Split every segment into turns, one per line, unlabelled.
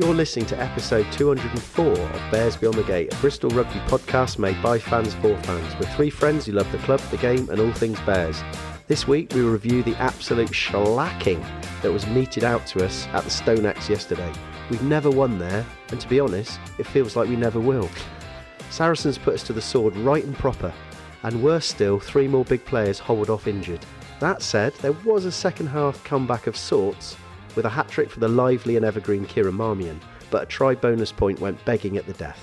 You're listening to episode 204 of Bears Beyond the Gate, a Bristol rugby podcast made by fans for fans. We're three friends who love the club, the game and all things Bears. This week we review the absolute shellacking that was meted out to us at the Stone Axe yesterday. We've never won there, and to be honest, it feels like we never will. Saracens put us to the sword right and proper, and worse still, three more big players hobbled off injured. That said, there was a second half comeback of sorts, with a hat-trick for the lively and evergreen Kieran Marmion, but a try bonus point went begging at the death.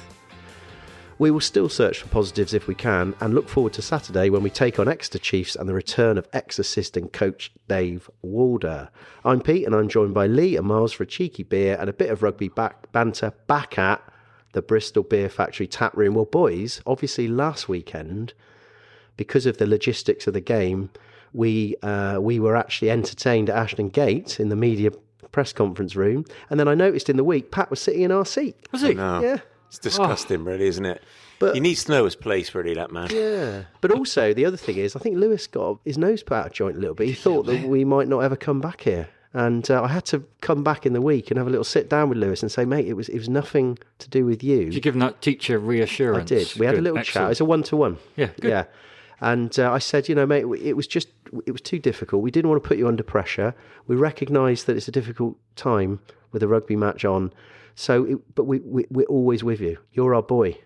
We will still search for positives if we can, and look forward to Saturday when we take on Exeter Chiefs and the return of ex-assistant coach Dave Walder. I'm Pete, and I'm joined by Lee and Miles for a cheeky beer and a bit of rugby banter back at the Bristol Beer Factory tap room. Well, boys, obviously last weekend, because of the logistics of the game, we were actually entertained at Ashton Gate in the media press conference room, and then I noticed in the week Pat was sitting in our seat.
Was he?
No.
Yeah.
It's disgusting, really, isn't it?
But
he needs to know his place, really, that man.
yeah. But also the other thing is, I think Lewis got his nose put out of joint a little bit. He thought that we might not ever come back here, and I had to come back in the week and have a little sit down with Lewis and say, mate, it was nothing to do with you.
Did you give him that teacher reassurance?
I did. We had a little chat. It's a one-to-one.
Yeah, good.
Yeah. And I said, mate, it was too difficult. We didn't want to put you under pressure. We recognise that it's a difficult time with a rugby match on. But we're always with you. You're our boy.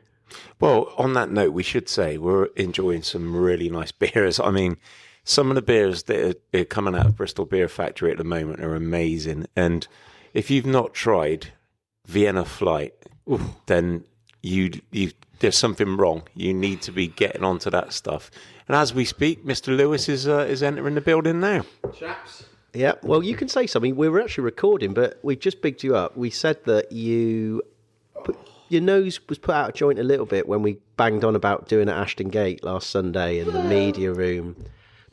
Well, on that note, we should say we're enjoying some really nice beers. I mean, some of the beers that are coming out of Bristol Beer Factory at the moment are amazing. And if you've not tried Vienna Flight, then there's something wrong. You need to be getting onto that stuff. And as we speak, Mr. Lewis is entering the building now.
Chaps.
Yeah, well, you can say something. We were actually recording, but we just bigged you up. We said that your nose was put out of joint a little bit when we banged on about doing it at Ashton Gate last Sunday in the media room.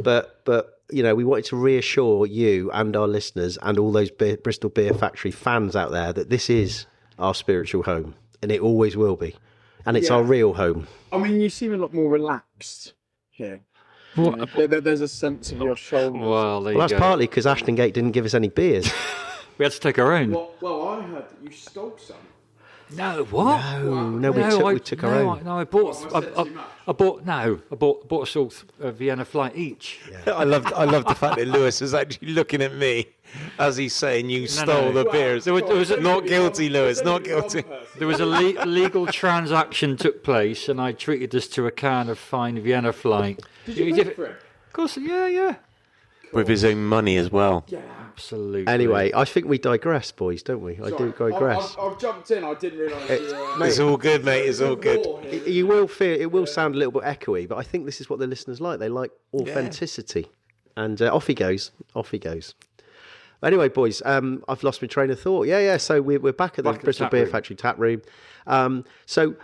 But we wanted to reassure you and our listeners and all those Bristol Beer Factory fans out there that this is our spiritual home, and it always will be. And it's our real home.
I mean, you seem a lot more relaxed here. There's a sense of your shoulders.
Well,
That's partly because Ashton Gate didn't give us any beers.
We had to take our own.
Well, I heard that you stole some.
No, what?
No, we took our own.
I bought us all a Vienna Flight each.
Yeah. I love the fact that Lewis is actually looking at me as he's saying you stole the beers.
There was
not guilty, Lewis, not guilty.
There was a legal transaction took place, and I treated us to a can of fine Vienna Flight.
Did you pay for it?
Of course, yeah.
With his own money as well.
Yeah.
Absolutely.
Anyway, I think we digress, boys, don't we? I do digress.
I've jumped in. I didn't realise.
It's all good, mate. It's all good.
You will feel it will sound a little bit echoey, but I think this is what the listeners like. They like authenticity, and off he goes. Anyway, boys, I've lost my train of thought. Yeah. So we're back at the Bristol Beer Factory tap room. So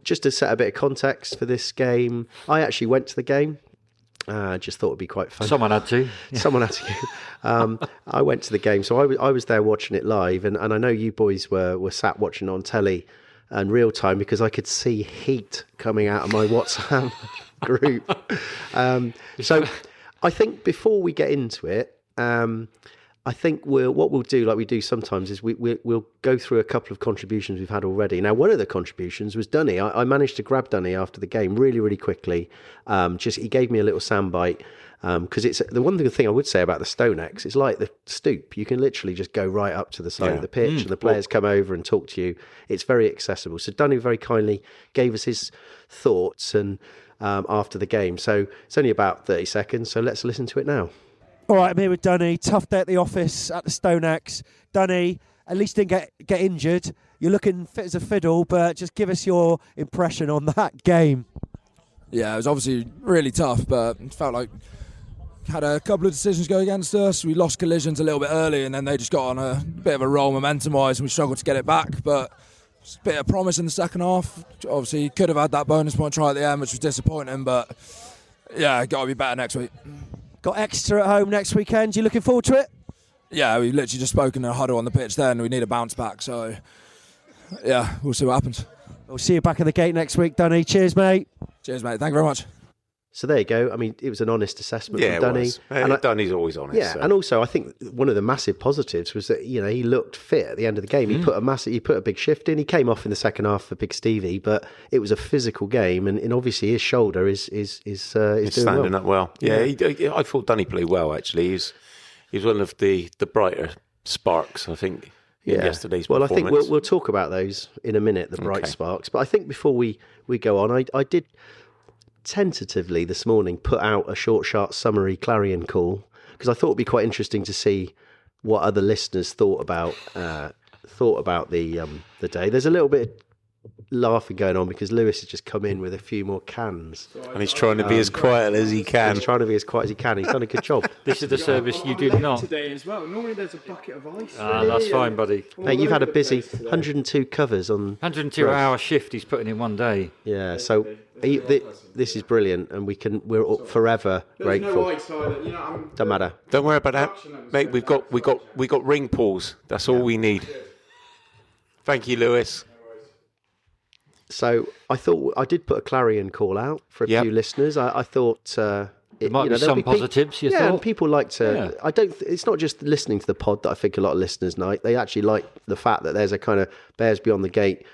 just to set a bit of context for this game, I actually went to the game. Just thought it'd be quite fun.
Someone had to. Yeah.
Someone had to. I went to the game, so I was there watching it live, and I know you boys were sat watching on telly in real time because I could see heat coming out of my WhatsApp group. So I think before we get into it, I think what we'll do, like we do sometimes, is we'll go through a couple of contributions we've had already. Now, one of the contributions was Dunny. I managed to grab Dunny after the game really, really quickly. He gave me a little soundbite because it's the one thing I would say about the Stone Axe. It's like the Stoop. You can literally just go right up to the side of the pitch, and the players come over and talk to you. It's very accessible. So Dunny very kindly gave us his thoughts and after the game. So it's only about 30 seconds. So let's listen to it now.
All right, I'm here with Dunny. Tough day at the office at the Stone Axe. Dunny, at least didn't get injured. You're looking fit as a fiddle, but just give us your impression on that game.
Yeah, it was obviously really tough, but it felt like had a couple of decisions go against us. We lost collisions a little bit early, and then they just got on a bit of a roll momentum-wise, and we struggled to get it back. But it's a bit of promise in the second half. Obviously, could have had that bonus point try at the end, which was disappointing, but yeah, got to be better next week.
Got Exeter at home next weekend. You looking forward to it?
Yeah, we literally just spoke in a huddle on the pitch then. We need a bounce back. So, yeah, we'll see what happens.
We'll see you back at the gate next week, Dunny. Cheers, mate.
Cheers, mate. Thank you very much.
So there you go. I mean, it was an honest assessment
Yeah,
from
it
Dunny.
was.
And
Dunny's always honest.
yeah,
so.
and also I think one of the massive positives was that he looked fit at the end of the game. He put a big shift in. He came off in the second half for Big Stevie, but it was a physical game, and obviously his shoulder is doing
standing
well.
up well. Yeah, I thought Dunny played well actually. He's one of the brighter sparks, I think. In yesterday's performance.
I think we'll talk about those in a minute, the bright sparks. But I think before we go on, I did tentatively this morning put out a short, sharp summary clarion call because I thought it'd be quite interesting to see what other listeners thought about the day. There's a little bit of laughing going on because Lewis has just come in with a few more cans.
And he's trying to be as quiet as he can.
He's trying to be as quiet as he can. He's done a good job.
This is the service you did not.
Today as well. Normally there's a bucket of ice.
That's fine, buddy.
Hey, you've had a busy 102 covers on
102-hour shift he's putting in one day.
Yeah, so this is brilliant, and we're forever grateful.
No ice either.
Don't matter.
Don't worry about that, mate. We got ring pulls. That's all we need. Thank you, Lewis.
So I thought I did put a clarion call out for a few listeners. I thought
There might be some positives. You
yeah,
thought?
and people like to.
Yeah.
I don't. It's not just listening to the pod that I think a lot of listeners like. They actually like the fact that there's a kind of Bears Beyond the Gate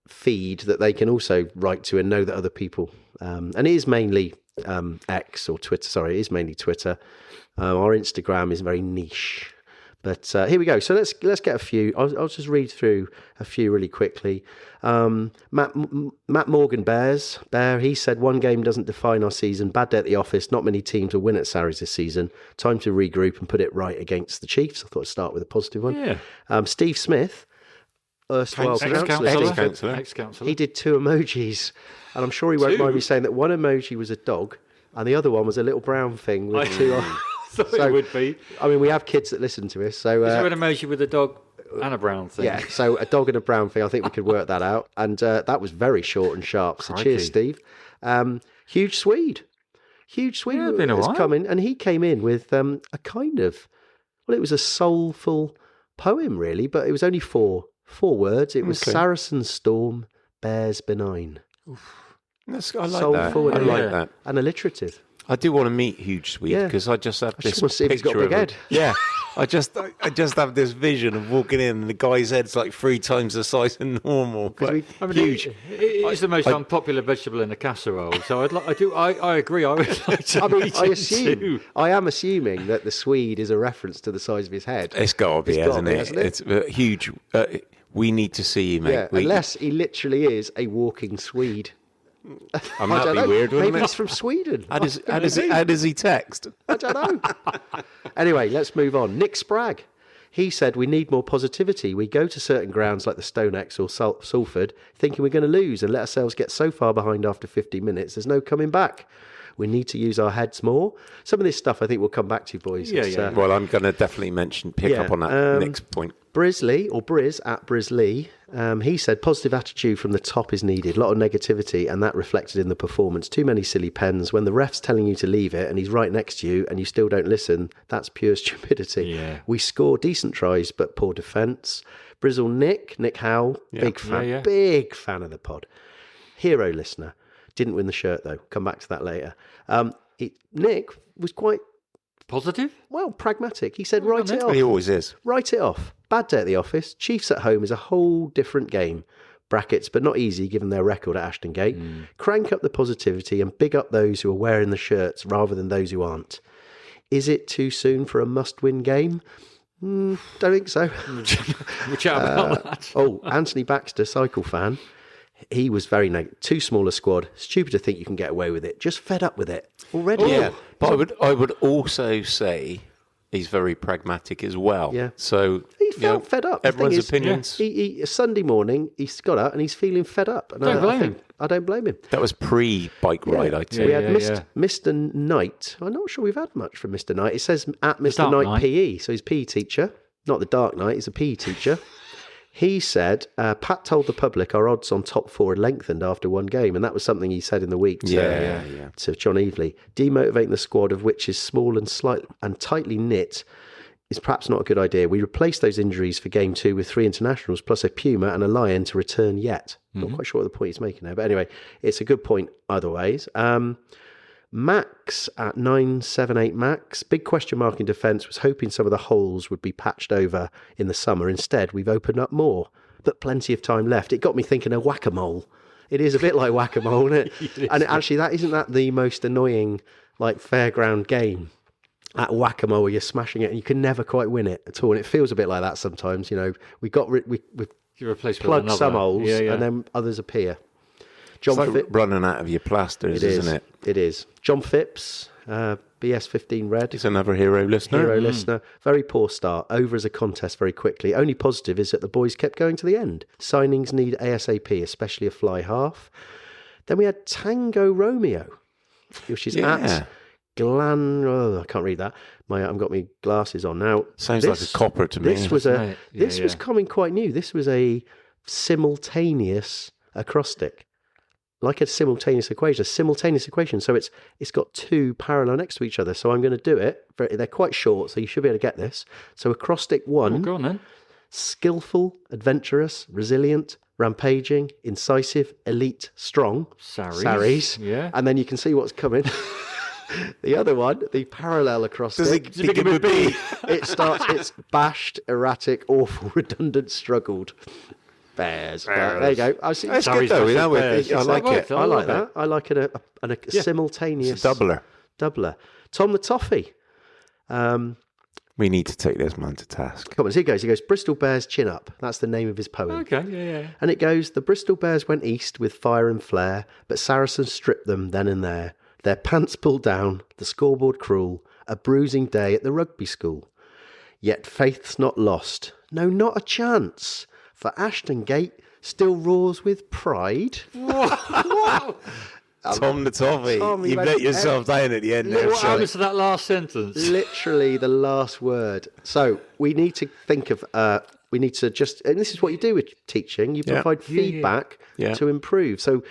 feed that they can also write to and know that other people. And it is mainly X or Twitter. Sorry, it is mainly Twitter. Our Instagram is very niche. But here we go. So let's get a few. I'll just read through a few really quickly. Matt Morgan Bear. He said, "One game doesn't define our season. Bad day at the office. Not many teams will win at Sarries this season. Time to regroup and put it right against the Chiefs." I thought I'd start with a positive one.
Yeah.
Steve Smith, erstwhile
Ex-councillor.
he did 2 emojis, and I'm sure he won't mind me saying that one emoji was a dog, and the other one was a little brown thing with 2.
Thought it would be.
I mean, we have kids that listen to us, so
Is there an emoji with a dog and a brown thing?
yeah. So a dog and a brown thing. I think we could work that out, and that was very short and sharp. So cheers, Steve. Huge Swede
Yeah, been a
has
while.
come in, and he came in with a kind of, well, it was a soulful poem really, but it was only four words. It was Saracens storm, Bears benign.
I like
Soulful
that. I
and
like that.
and alliterative.
I do want to meet Huge Swede
Yeah.
because I just have
I
this
just want to see if he's got a
picture
big
of
head.
him. Yeah, I just have this vision of walking in and the guy's head's like 3 times the size of normal. But huge.
It is the most unpopular vegetable in a casserole. So I agree. I would like to.
I am assuming that the Swede is a reference to the size of his head.
It's got to be,
It's gotta
hasn't
be,
it?
hasn't it?
It's huge. We need to see you, mate.
Yeah, unless he literally is a walking Swede.
I might
don't
be
know.
weird, wouldn't
Maybe
it?
he's from Sweden.
How does he text?
I don't know. Anyway, let's move on. Nick Spragg. He said, "We need more positivity. We go to certain grounds like the Stonex or Salford thinking we're going to lose and let ourselves get so far behind after 50 minutes, there's no coming back. We need to use our heads more." Some of this stuff I think we'll come back to, boys.
Yeah.
Well, I'm going to definitely pick up on that next point.
Brisley, or Briz, at Brisley, he said, "Positive attitude from the top is needed. A lot of negativity, and that reflected in the performance. Too many silly pens. When the ref's telling you to leave it and he's right next to you and you still don't listen, that's pure stupidity.
Yeah.
We score decent tries, but poor defence." Brizzle Nick Howell, big fan of the pod. Hero listener. Didn't win the shirt, though. Come back to that later. Nick was quite,
Positive?
well, pragmatic. He said, write it off.
He always is.
Write it off. Bad day at the office. Chiefs at home is a whole different game. Brackets, but not easy given their record at Ashton Gate. Crank up the positivity and big up those who are wearing the shirts rather than those who aren't. Is it too soon for a must-win game? Don't think so.
We'll chat about that.
Anthony Baxter, cycle fan. He was very negative. Too small a squad. Stupid to think you can get away with it. Just fed up with it already.
Yeah, but I would also say he's very pragmatic as well.
Yeah.
So
He felt fed up. The
Everyone's
thing is,
opinions.
He Sunday morning, he's got up and he's feeling fed up. And
Don't blame him.
I don't blame him.
That was pre-bike ride, I'd say.
We had Mr. Knight. I'm not sure we've had much from Mr. Knight. It says at Mr.
Dark
Knight
Knight.
PE, so he's PE teacher, not the Dark Knight. He's a PE teacher. He said, Pat told the public our odds on top 4 had lengthened after one game, and that was something he said in the week to John Evely. Demotivating the squad, of which is small and slight and tightly knit, is perhaps not a good idea. We replaced those injuries for game 2 with 3 internationals plus a Puma and a Lion to return yet. Not quite sure what the point he's making there, but anyway, it's a good point either ways. Max at 978 Max. Big question mark in defence. Was hoping some of the holes would be patched over in the summer. Instead, we've opened up more, but plenty of time left. It got me thinking of whack-a-mole. It is a bit like whack-a-mole, isn't it? And actually, isn't that the most annoying like fairground game? At whack-a-mole, where you're smashing it and you can never quite win it at all. And it feels a bit like that sometimes. You know, we've plugged some holes and then others appear.
John it's like running out of your plasters, isn't it?
It is. John Phipps, BS15 Red.
He's another hero listener.
Listener. Very poor start. Over as a contest very quickly. Only positive is that the boys kept going to the end. Signings need ASAP, especially a fly half. Then we had Tango Romeo, which is at Glan. Oh, I can't read that. I haven't got my glasses on now.
Sounds like a copper to me.
This was was coming quite new. This was a simultaneous acrostic. Like a simultaneous equation. So it's got two parallel next to each other. So I'm going to do it. They're quite short, so you should be able to get this. So acrostic 1.
Go on then.
Skillful, adventurous, resilient, rampaging, incisive, elite, strong. Sarries.
Yeah.
And then you can see what's coming. The other one, the parallel acrostic.
Does it begin with B?
It starts, it's bashed, erratic, awful, redundant, struggled. Bears. There you go.
That's good though. I like it.
I like that. I like a simultaneous doubler. Tom the Toffee.
We need to take this man to task.
Come on, he goes, Bristol Bears chin up. That's the name of his poem.
Okay, yeah.
And it goes, the Bristol Bears went east with fire and flare, but Saracens stripped them then and there. Their pants pulled down, the scoreboard cruel, a bruising day at the rugby school. Yet faith's not lost. No, not a chance. For Ashton Gate still roars with pride.
Tom the Toffee, you let yourself down at the end there.
What happens to that last sentence?
Literally the last word. So we need to think of, and this is what you do with teaching, you provide feedback to improve. So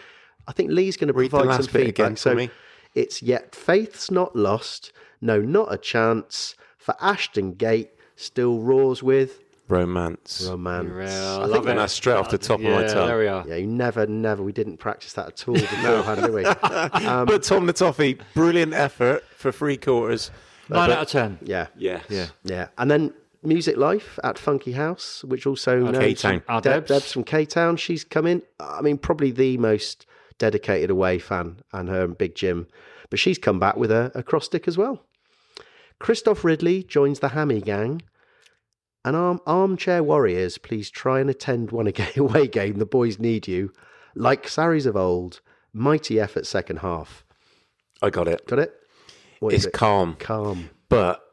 I think Lee's going to provide some feedback. So it's yet faith's not lost, no, not a chance, for Ashton Gate still roars with
romance.
Yeah,
I think that's straight off the top of my tongue.
There we are.
Yeah, you never, we didn't practice that at all beforehand, did we?
But Tom the Toffee, brilliant effort for 3/4.
9 out of 10.
Yeah.
Yeah.
And then Music Life at Funky House, which also knows
K-Town.
Deb's from K-Town. She's come in. I mean, probably the most dedicated away fan, and her and Big Jim. But she's come back with a acrostic as well. Christoph Ridley joins the Hammy Gang. And armchair warriors, please try and attend one away game. The boys need you. Like Sarries of old, mighty effort second half.
I got it.
Got it? What is
it's
it?
Calm.
But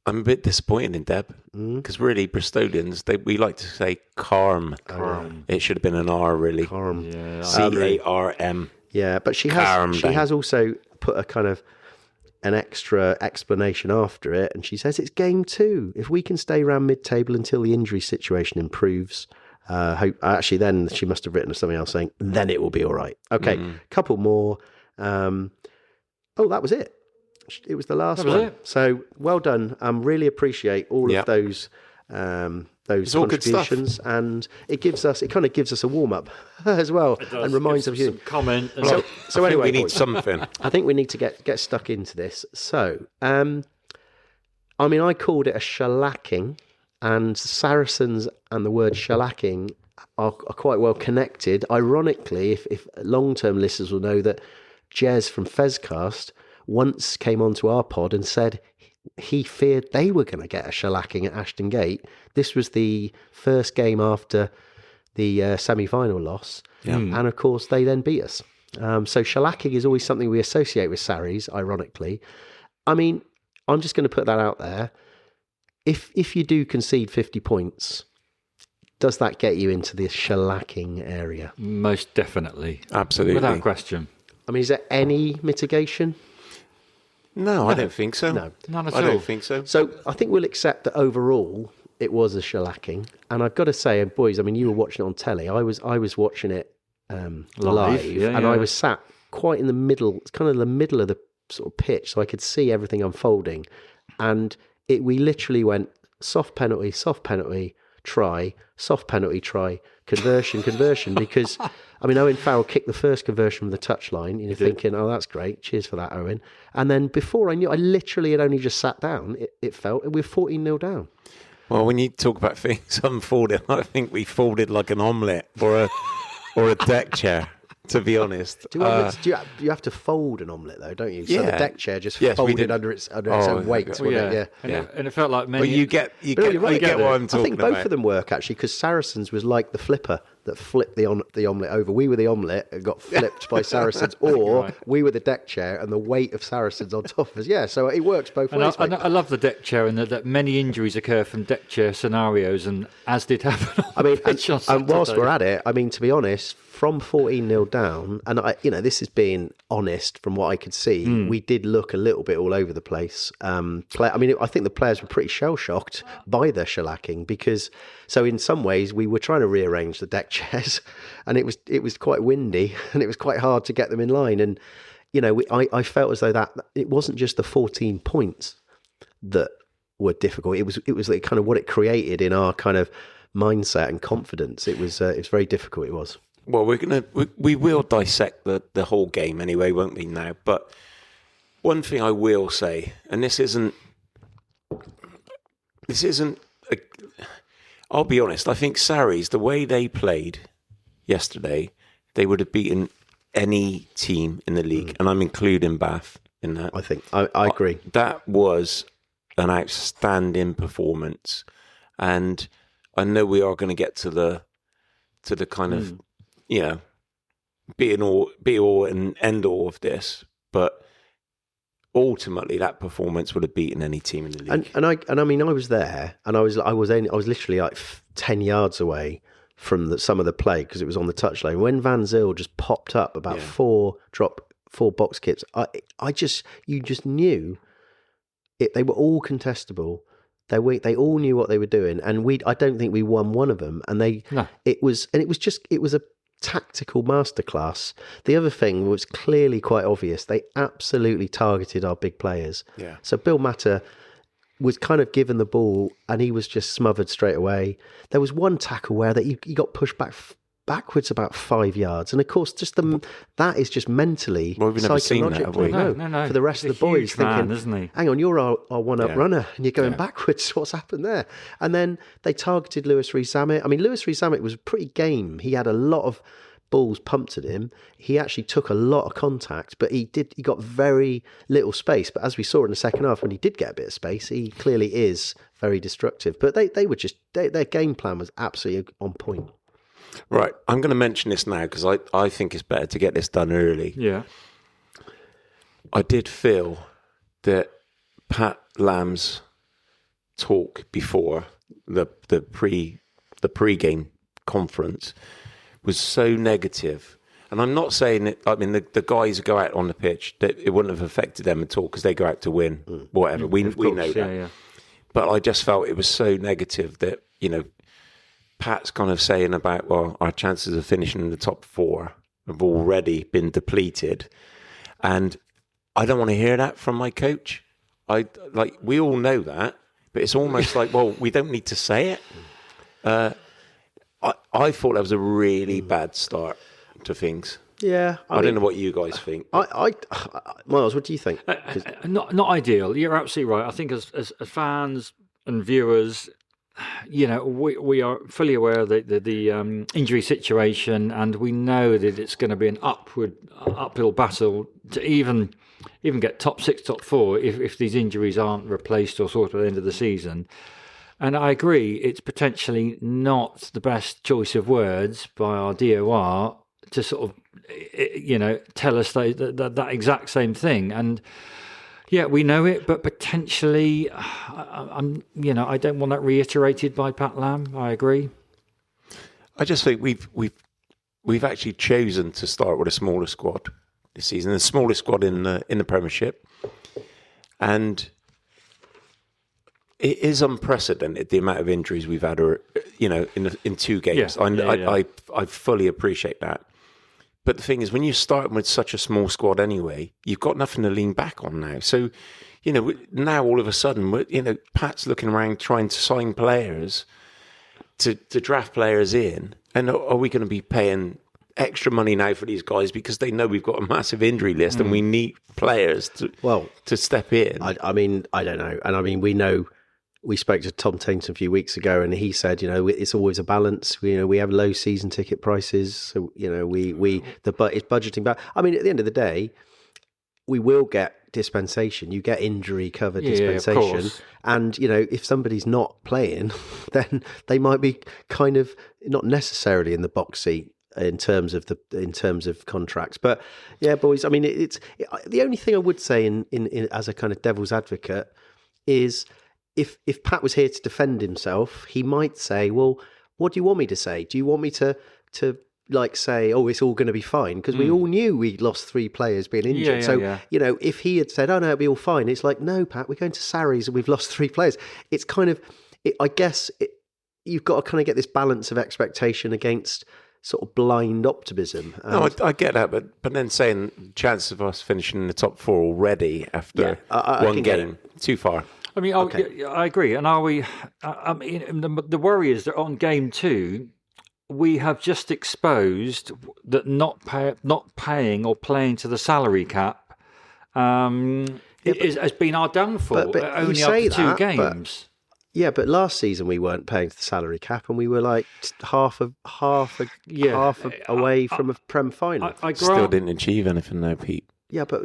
I'm a bit disappointed in Deb because really Bristolians, we like to say carm. It should have been an R really.
Carm.
Yeah,
CARM.
Yeah, but she has also put a kind of an extra explanation after it, and she says it's game 2. If we can stay around mid-table until the injury situation improves, actually then she must have written something else saying then it will be all right. Okay, couple more. That was it. It was the last one. So well done. Really appreciate all of those contributions, and it kind of gives us a warm up as well, and reminds of you.
Some comment.
So anyway,
we need something.
I think we need to get stuck into this. So, I called it a shellacking, and Saracens and the word shellacking are quite well connected. Ironically, if long-term listeners will know that Jez from Fezcast once came onto our pod and said he feared they were going to get a shellacking at Ashton Gate. This was the first game after the semi-final loss. Yeah. And of course, they then beat us. So shellacking is always something we associate with Sarries, ironically. I mean, I'm just going to put that out there. If you do concede 50 points, does that get you into the shellacking area?
Most definitely.
Absolutely.
Without question.
I mean, is there any mitigation?
No, I don't think so.
No,
none at all.
I don't think so.
So I think we'll accept that overall it was a shellacking. And I've got to say, boys, I mean, you were watching it on telly. I was watching it live, and I was sat quite in the middle. It's kind of the middle of the sort of pitch, so I could see everything unfolding. And we literally went soft penalty, try, soft penalty, try, conversion, because I mean, Owen Farrell kicked the first conversion from the touchline. You're thinking, oh, that's great. Cheers for that, Owen. And then before I knew, I literally had only just sat down. It felt, and we were 14-0 down.
Well, when you talk about things unfolding, I think we folded like an omelette or a deck chair. To be honest,
Do you have to fold an omelette though, don't you? So
Yeah.
the deck chair just
Yes, we
folded
did.
under its own weight.
Well,
wouldn't it?
And it felt like many.
But you get
You're right.
what I'm talking
I think both
about.
of them work actually, because Saracens was like the flipper that flipped the omelette over. We were the omelette and got flipped by Saracens, or
Right.
we were the deck chair and the weight of Saracens on top of us. Yeah, so it works both
And
ways.
I
mate.
love the deck chair, and that many injuries occur from deck chair scenarios, and as did happen. On
I mean,
the pitch on
and whilst
Saturday.
we're at it, I mean, to be honest, from 14-0 down, and this is being honest from what I could see, we did look a little bit all over the place. I think the players were pretty shell-shocked by the shellacking, because, so in some ways, we were trying to rearrange the deck chairs, and it was quite windy, and it was quite hard to get them in line. And, I felt as though that it wasn't just the 14 points that were difficult. It was like kind of what it created in our kind of mindset and confidence. It was very difficult. It was.
Well, we will dissect the whole game anyway, won't we now? But one thing I will say, and I'll be honest, I think Sarries, the way they played yesterday, they would have beaten any team in the league, and I'm including Bath in that.
I think I agree.
That was an outstanding performance, and I know we are going to get to the kind of be all and end all of this, but ultimately that performance would have beaten any team in the league.
And I mean, I was there, and I was literally like 10 yards away from some of the play, because it was on the touchline. When Van Zyl just popped up about four box kicks, you just knew it. They were all contestable. They all knew what they were doing, and I don't think we won one of them. And it was a tactical masterclass. The other thing was clearly quite obvious. They absolutely targeted our big players.
Yeah.
So Bill Matter was kind of given the ball, and he was just smothered straight away. There was one tackle where he got pushed backwards about 5 yards, and of course, that is just mentally,
well, we've never seen that, have we?
No.
For the rest of the boys, thinking,
isn't he?
hang on, you're our one-up runner, and you're going backwards. What's happened there? And then they targeted Lewis Rees-Zammit. I mean, Lewis Rees-Zammit was pretty game. He had a lot of balls pumped at him. He actually took a lot of contact, but he got very little space. But as we saw in the second half, when he did get a bit of space, he clearly is very destructive. But they were just, their game plan was absolutely on point.
Right, I'm going to mention this now because I think it's better to get this done early.
Yeah.
I did feel that Pat Lamb's talk before the pre-game conference was so negative. And I'm not saying that, I mean, the guys who go out on the pitch, that it wouldn't have affected them at all because they go out to win, whatever. We know that.
Yeah.
But I just felt it was so negative that, Pat's kind of saying about, well, our chances of finishing in the top four have already been depleted. And I don't want to hear that from my coach. We all know that, but it's almost like, well, we don't need to say it. I thought that was a really bad start to things.
Yeah.
I don't know what you guys think.
Miles, what do you think?
Not ideal. You're absolutely right. I think as fans and viewers, we are fully aware of the injury situation, and we know that it's going to be an uphill battle to even get top 6, top 4 if these injuries aren't replaced or sorted at the end of the season. And I agree, it's potentially not the best choice of words by our DOR to sort of, tell us that exact same thing. And yeah, we know it, but potentially, I don't want that reiterated by Pat Lam. I agree.
I just think we've actually chosen to start with a smaller squad this season, the smallest squad in the Premiership, and it is unprecedented the amount of injuries we've had, in 2 games. I fully appreciate that. But the thing is, when you're starting with such a small squad anyway, you've got nothing to lean back on now. So, now all of a sudden, Pat's looking around trying to sign players to draft players in. And are we going to be paying extra money now for these guys because they know we've got a massive injury list and we need players to step in.
I mean, I don't know. And I mean, we spoke to Tom Tainton a few weeks ago and he said, it's always a balance. We have low season ticket prices. So, it's budgeting back. I mean, at the end of the day, we will get dispensation. You get injury cover dispensation. And, if somebody's not playing, then they might be kind of not necessarily in the box seat in terms of contracts. But yeah, boys, I mean, it's the only thing I would say in as a kind of devil's advocate is if Pat was here to defend himself, he might say, well, what do you want me to say? Do you want me to like say, oh, it's all going to be fine? Because we all knew we lost 3 players being injured. If he had said, oh, no, it'll be all fine. It's like, no, Pat, we're going to Sarries and we've lost 3 players. It's kind of, I guess, you've got to kind of get this balance of expectation against sort of blind optimism.
No, I get that, but then saying chances of us finishing in the top 4 already after one game, too far.
I mean, I agree. And are we? I mean, the worry is that on game 2, we have just exposed that not paying or playing to the salary cap has been our downfall. But only after 2 games.
But last season we weren't paying to the salary cap, and we were like half away from a Prem final.
I still didn't achieve anything though, Pete.
Yeah, but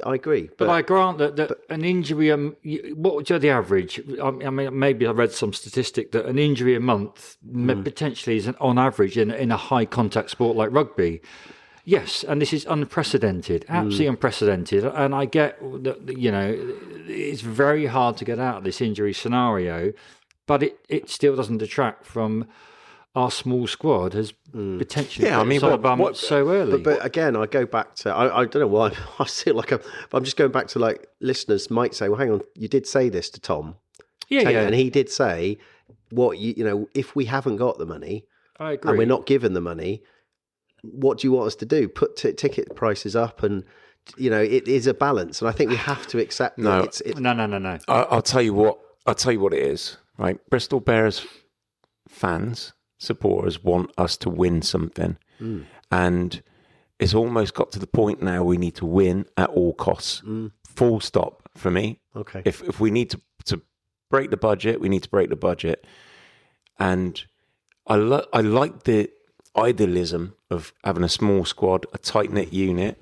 I agree.
But I grant that an injury, what would the average? I mean, maybe I read some statistic that an injury a month potentially is on average in a high contact sport like rugby. Yes, and this is unprecedented, absolutely unprecedented. And I get that, it's very hard to get out of this injury scenario, but it still doesn't detract from our small squad has potentially so early.
But again, I go back to, I don't know why, I feel like I'm just going back to like listeners might say, well, hang on, you did say this to Tom.
Yeah.
And he did say, if we haven't got the money,
I agree.
and we're not given the money, what do you want us to do? Put ticket prices up and, it is a balance. And I think we have to accept that.
No.
I'll tell you what it is, right? Bristol Bears fans, supporters want us to win something, and it's almost got to the point now we need to win at all costs. Full stop for me.
Okay.
If we need to break the budget, we need to break the budget. And I like the idealism of having a small squad, a tight knit unit,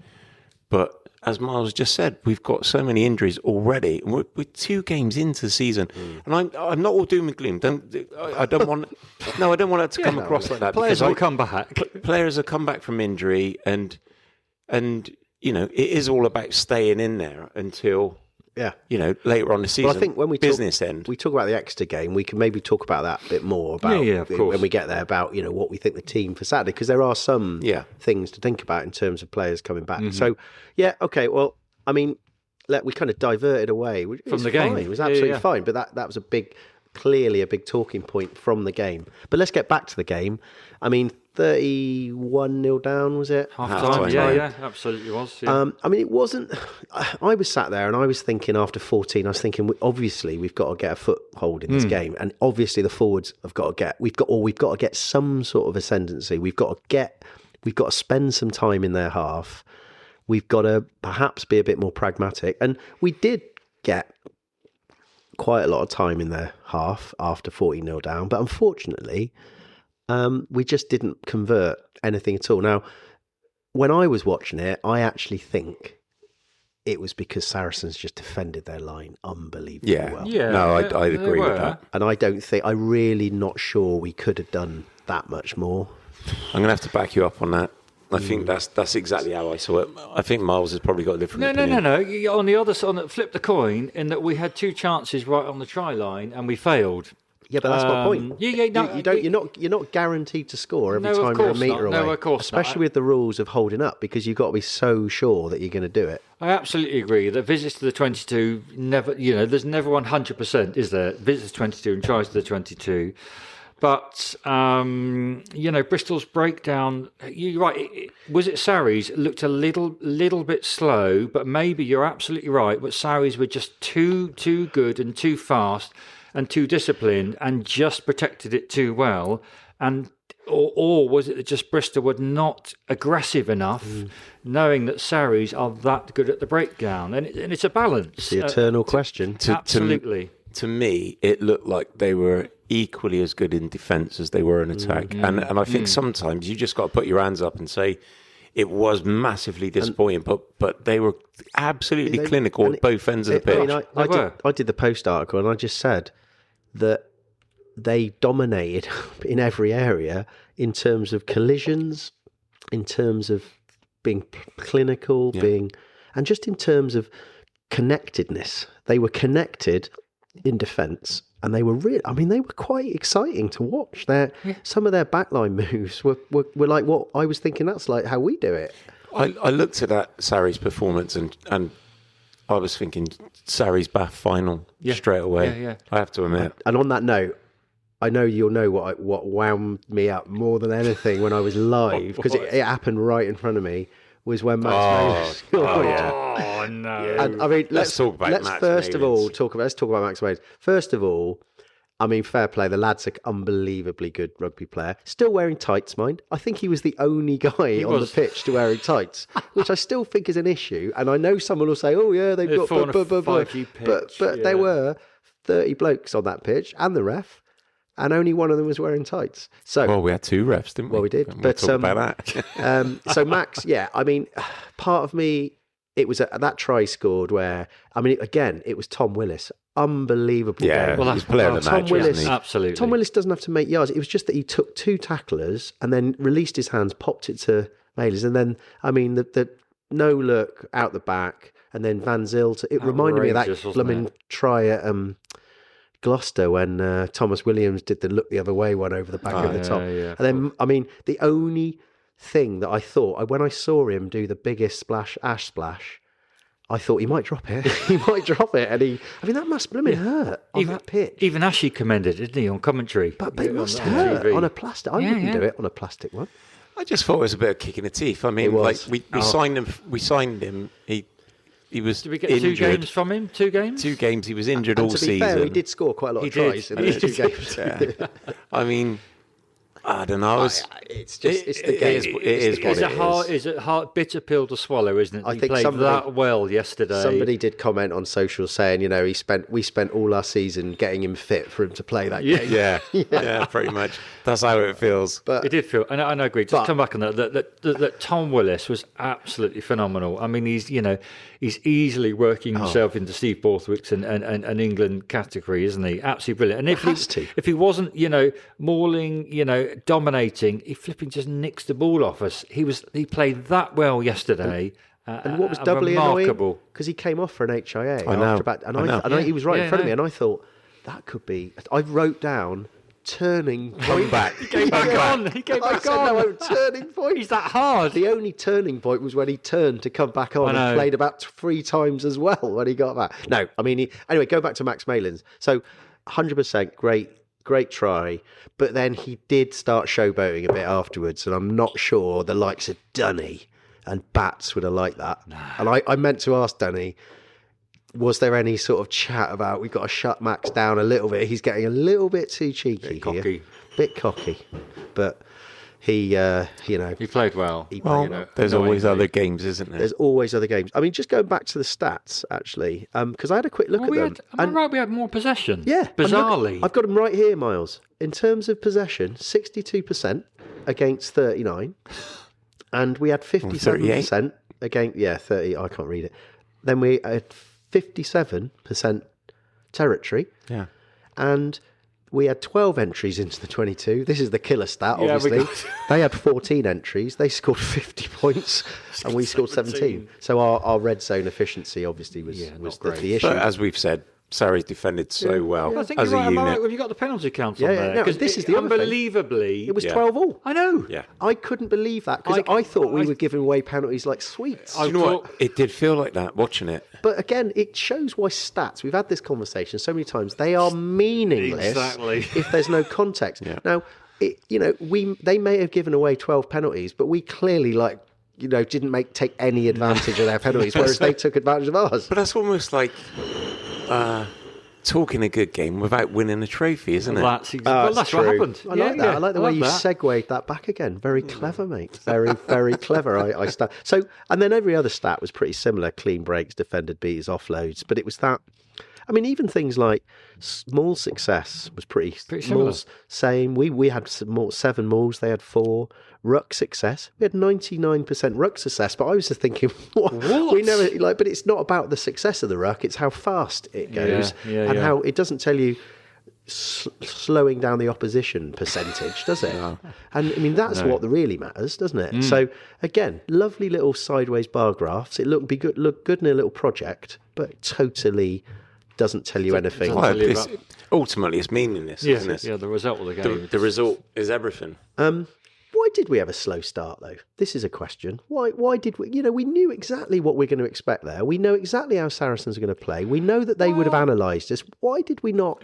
but as Miles just said, we've got so many injuries already. And we're 2 games into the season, and I'm not all doom and gloom. I don't want it to come across like that.
Players will come back.
Players have come back from injury, and it is all about staying in there until later on the season.
Well, I think when we talk about the Exeter game, we can maybe talk about that a bit more about
of course.
when we get there about what we think the team for Saturday, because there are some things to think about in terms of players coming back. So okay, well, I mean, we kind of diverted away
from the game.
It was absolutely fine, but that was clearly a big talking point from the game. But let's get back to the game. I mean, 31-0 down, was it?
Half time, yeah, absolutely was. Yeah.
I mean, it wasn't. I was sat there and I was thinking after 14, I was thinking, obviously we've got to get a foothold in this game, and obviously the forwards have got to we've got to get some sort of ascendancy. We've got to spend some time in their half. We've got to perhaps be a bit more pragmatic, and we did get quite a lot of time in their half after 14-0 down, but unfortunately, we just didn't convert anything at all. Now, when I was watching it, I actually think it was because Saracens just defended their line unbelievably well.
Yeah,
no, I agree with that.
And I'm really not sure we could have done that much more.
I'm going to have to back you up on that. I think that's exactly how I saw it. I think Miles has probably got a different opinion.
No. On the other side, flip the coin in that we had 2 chances right on the try line and we failed.
Yeah, but that's my point. You're not guaranteed to score every time you're a metre away.
No, of course
especially with the rules of holding up, because you've got to be so sure that you're going to do it.
I absolutely agree. The visits to the 22 never, there's never 100%, is there? Visits to 22 and tries to the 22. But, Bristol's breakdown, you're right, was it Sarries? It looked a little bit slow, but maybe you're absolutely right. But Sarries were just too good and too fast and too disciplined and just protected it too well. And Or was it that just Bristol were not aggressive enough, knowing that Sarries are that good at the breakdown? And it's a balance.
The eternal question.
Absolutely.
To me, it looked like they were equally as good in defence as they were in attack. And I think sometimes you just got to put your hands up and say it was massively disappointing, but they were absolutely clinical at both ends of the pitch.
I did the post article and I just said that they dominated in every area in terms of collisions, in terms of being clinical, and just in terms of connectedness. They were connected in defence, and they were they were quite exciting to watch. Some of their backline moves were like what I was thinking. That's like how we do it.
I looked at that Sarries performance and I was thinking Sarries Bath final straight away.
Yeah.
I have to admit.
And on that note, I know you'll know what wound me up more than anything when I was live, because it happened right in front of me, was when Max scored.
Oh, no.
And I mean,
Let's talk about Max
first of all
Malins.
talk about Max Malins. First of all, I mean, fair play. The lad's an unbelievably good rugby player. Still wearing tights, mind. I think he was the only guy on the pitch to wearing tights, which I still think is an issue. And I know someone will say, "Oh yeah, they've got but there were 30 blokes on that pitch and the ref, and only one of them was wearing tights." So,
Well, we had two refs, didn't we?
Well, we did.
We'll
But,
talk about that.
so Max, I mean, part of me, it was that try scored where, I mean, again, it was Tom Willis. Unbelievable game.
Well, he's player of the
Tom
match,
Willis,
isn't he?
Absolutely.
Tom Willis doesn't have to make yards. It was just that he took two tacklers and then released his hands, popped it to Malins, and then, I mean, the no look out the back, and then Van Zyl. It reminded me of that
Outrageous, wasn't
blooming
it?
try at Gloucester when Thomas Williams did the look the other way one over the back of the top.
yeah.
And then, I mean, the only thing that I thought, when I saw him do the biggest ash splash, I thought he might drop it. He might drop it. And that must blooming hurt on that pitch.
Even Ashley commended, didn't he, on commentary?
But it must
on
hurt
TV.
on a plastic. I wouldn't do it on a plastic one.
I just thought it was a bit of kick in the teeth. I mean,
It was.
like we signed him. We signed him. He was
Did we get
injured.
2 games from him? 2 games?
2 games. He was injured
And
all
to be
season.
fair, he did score quite a lot of
did.
tries in those 2 games.
Yeah. I mean, I don't know.
It's just it's the
it
game.
is- it is
the
what
game.
it
hard? Is it hard? Bitter pill to swallow, isn't it?
I
He
think
played
somebody-
that well yesterday.
Somebody did comment on social saying, we spent all our season getting him fit for him to play that game.
Yeah, pretty much. That's how it feels.
It did feel, and I agree. Just come back on that Tom Willis was absolutely phenomenal. I mean, he's easily working himself into Steve Borthwick's and England category, isn't he? Absolutely brilliant. And if he wasn't, mauling, dominating, he flipping just nicks the ball off us. He played that well yesterday.
And what was doubly
remarkable.
annoying, because he came off for an HIA.
I know.
He was right in front of me,
Yeah.
and I thought, that could be... I wrote down turning point.
Come back.
He came back on. He came
I
back
said,
on.
no, turning point.
He's that hard.
The only turning point was when he turned to come back on and played about 3 times as well when he got back. No, I mean, anyway, go back to Max Malins. So, 100% great try, but then he did start showboating a bit afterwards, and I'm not sure the likes of Dunny and Bats would have liked that. No. And I meant to ask Dunny, was there any sort of chat about we've got to shut Max down a little bit? He's getting a little bit too cheeky here. Bit cocky. But he,
He played well.
There's always other games, isn't there?
There's always other games. I mean, just going back to the stats, actually, because I had a quick look at them.
Am I right? We had more possession.
Yeah.
Bizarrely.
I've got them right here, Miles. In terms of possession, 62% against 39. And we had 57% against, 30, I can't read it. Then we had 57% territory.
Yeah.
And we had 12 entries into the 22. This is the killer stat,
Yeah,
obviously. They had 14 entries. They scored 50 points, and we scored 17. So our red zone efficiency, obviously, was the issue.
But as we've said, Sarries defended so well
I think
as
you're
a
right. Am I
unit.
right? Have you got the penalty count on
Yeah,
there?
no,
'Cause
this is the other thing.
unbelievably.
It was 12 all.
I know.
Yeah.
I couldn't believe that, because I thought we were giving away penalties like sweets.
Do you know what? It did feel like that watching it.
But again, it shows why stats, we've had this conversation so many times, they are meaningless
Exactly.
if there's no context.
Yeah.
Now, they may have given away 12 penalties, but we clearly didn't take any advantage of their penalties, whereas they took advantage of ours.
But that's almost like talking a good game without winning a trophy, isn't it?
That's
That's
what
true.
happened.
I like that. I like the way
love
you
that.
segued that back again. Very clever, mate. Very, very clever. So, and then every other stat was pretty similar: clean breaks, defended beaters, offloads. But it was that. I mean, even things like maul success was pretty
similar.
Mauls, same. We had 7 mauls. They had 4. Ruck success. We had 99% ruck success. But I was just thinking, what? We never but it's not about the success of the ruck. It's how fast it goes and how it doesn't tell you slowing down the opposition percentage, does it? And I mean, that's what really matters, doesn't it? So again, lovely little sideways bar graphs. It looked good in a little project, but totally doesn't tell you anything.
Ultimately, it's meaningless, isn't it?
Yeah, the result of the game.
The result is everything.
Why did we have a slow start, though? This is a question. Why did we? We knew exactly what we're going to expect there. We know exactly how Saracens are going to play. We know that they would have analysed us. Why did we not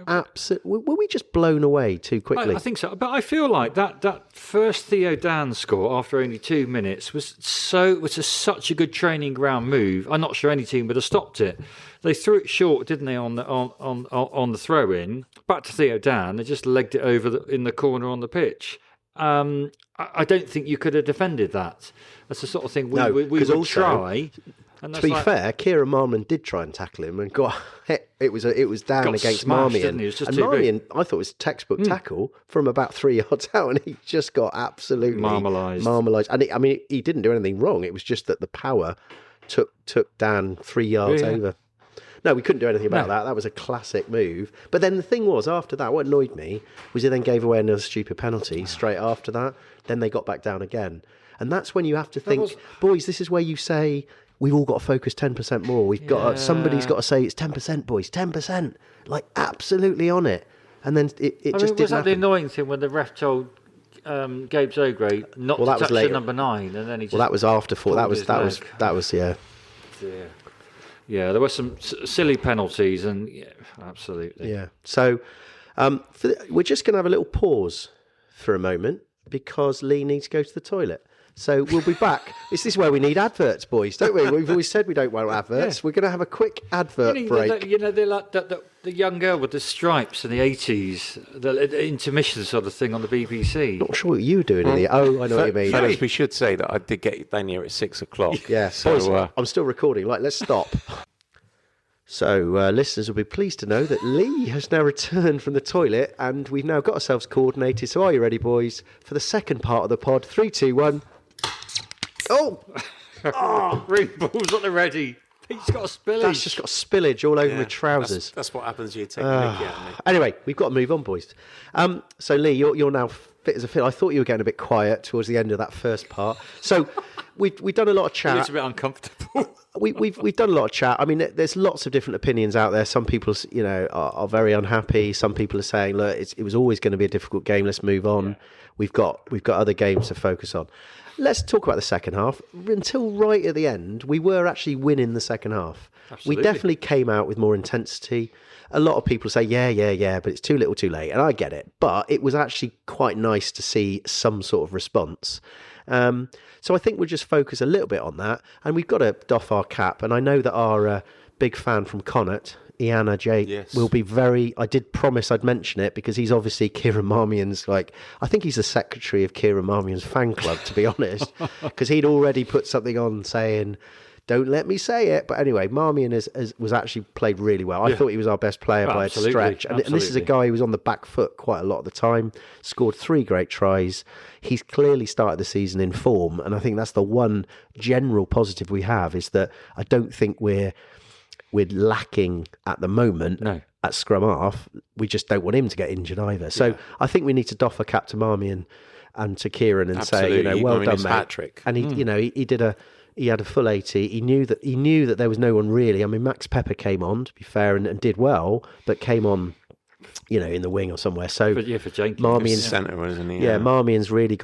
were we just blown away too quickly?
I think so. But I feel like that first Theo Dan score after only 2 minutes was such a good training ground move. I'm not sure any team would have stopped it. They threw it short, didn't they, on the throw in? Back to Theo Dan. They just legged it over in the corner on the pitch. I don't think you could have defended that. That's the sort of thing we would
also,
try. And
to be fair, Kieran Marmion did try and tackle him and got hit. It was down against Marmion. And Marmion, I thought, was textbook tackle from about 3 yards out, and he just got absolutely marmalised. And he didn't do anything wrong. It was just that the power took Dan 3 yards over. No, we couldn't do anything about that. That was a classic move. But then the thing was, after that, what annoyed me was he then gave away another stupid penalty straight after that. Then they got back down again. And that's when you have to think, boys, this is where you say, we've all got to focus 10% more. We've got somebody's got to say, it's 10%, boys, 10%. Like, absolutely on it. And then it just didn't happen.
Was that the annoying thing when the ref told Gabe Zograte not to touch the number 9, and then he just...
Well, that was after 4. That was, yeah.
Yeah, there were some silly penalties, and absolutely.
Yeah. So we're just going to have a little pause for a moment because Lee needs to go to the toilet. So we'll be back. This is where we need adverts, boys, don't we? We've always said we don't want adverts. Yeah. We're going to have a quick advert break.
They're like the young girl with the stripes in the 80s, the intermission sort of thing on the BBC.
Not sure what you were doing in the... Oh, I know what you mean.
Fellas, we should say that I did get down here at 6 o'clock.
Yeah,
so
boys, I'm still recording. Like, let's stop. So listeners will be pleased to know that Lee has now returned from the toilet and we've now got ourselves coordinated. So are you ready, boys, for the second part of the pod? 3, 2, 1... Oh!
Ring balls at the ready. He's got a spillage.
That's just got spillage all over my trousers.
That's what happens when you take a mickey at me.
Anyway, we've got to move on, boys. So, Lee, you're now fit as a fiddle. I thought you were getting a bit quiet towards the end of that first part. So, we've done a lot of chat.
It's a bit uncomfortable.
We've done a lot of chat. I mean, there's lots of different opinions out there. Some people, are very unhappy. Some people are saying, look, it was always going to be a difficult game. Let's move on. Yeah. We've got other games to focus on. Let's talk about the second half. Until right at the end, we were actually winning the second half.
Absolutely.
We definitely came out with more intensity. A lot of people say, yeah, but it's too little too late. And I get it. But it was actually quite nice to see some sort of response. So I think we'll just focus a little bit on that. And we've got to doff our cap. And I know that our big fan from Connacht, Iana J, will be very... I did promise I'd mention it because he's obviously Kieran Marmion's... I think he's the secretary of Kieran Marmion's fan club, to be honest, because he'd already put something on saying, don't let me say it. But anyway, Marmion was actually played really well. I thought he was our best player by a stretch. And this is a guy who was on the back foot quite a lot of the time, scored 3 great tries. He's clearly started the season in form. And I think that's the one general positive we have is that I don't think we're lacking at the moment at scrum half. We just don't want him to get injured either. So I think we need to doff a cap to Marmion and to Kieran and say, well done, mate. Hat-trick. And he had a full 80. He knew that there was no one really. I mean, Max Pepper came on, to be fair, and did well, but came on, in the wing or somewhere. So
for Jenkins,
Marmion's centre, wasn't he?
Yeah, Marmion's really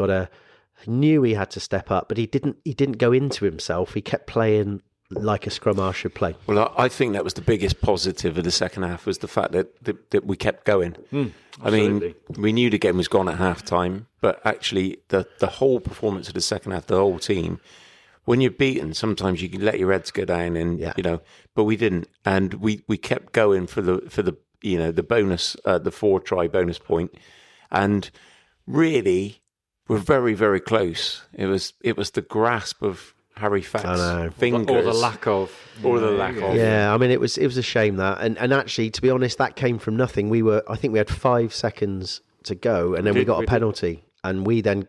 knew he had to step up, but he didn't go into himself. He kept playing like a scrum half should play.
Well, I think that was the biggest positive of the second half was the fact that we kept going. I mean, we knew the game was gone at half time, but actually the whole performance of the second half, the whole team, when you're beaten, sometimes you can let your heads go down, and but we didn't, and we kept going for the the bonus, the 4-try bonus point, and really we're very, very close. It was the grasp of Harry Fatt's fingers,
or the lack of.
Yeah, I mean, it was a shame that, and actually, to be honest, that came from nothing. I think we had 5 seconds to go, and then we got a penalty. And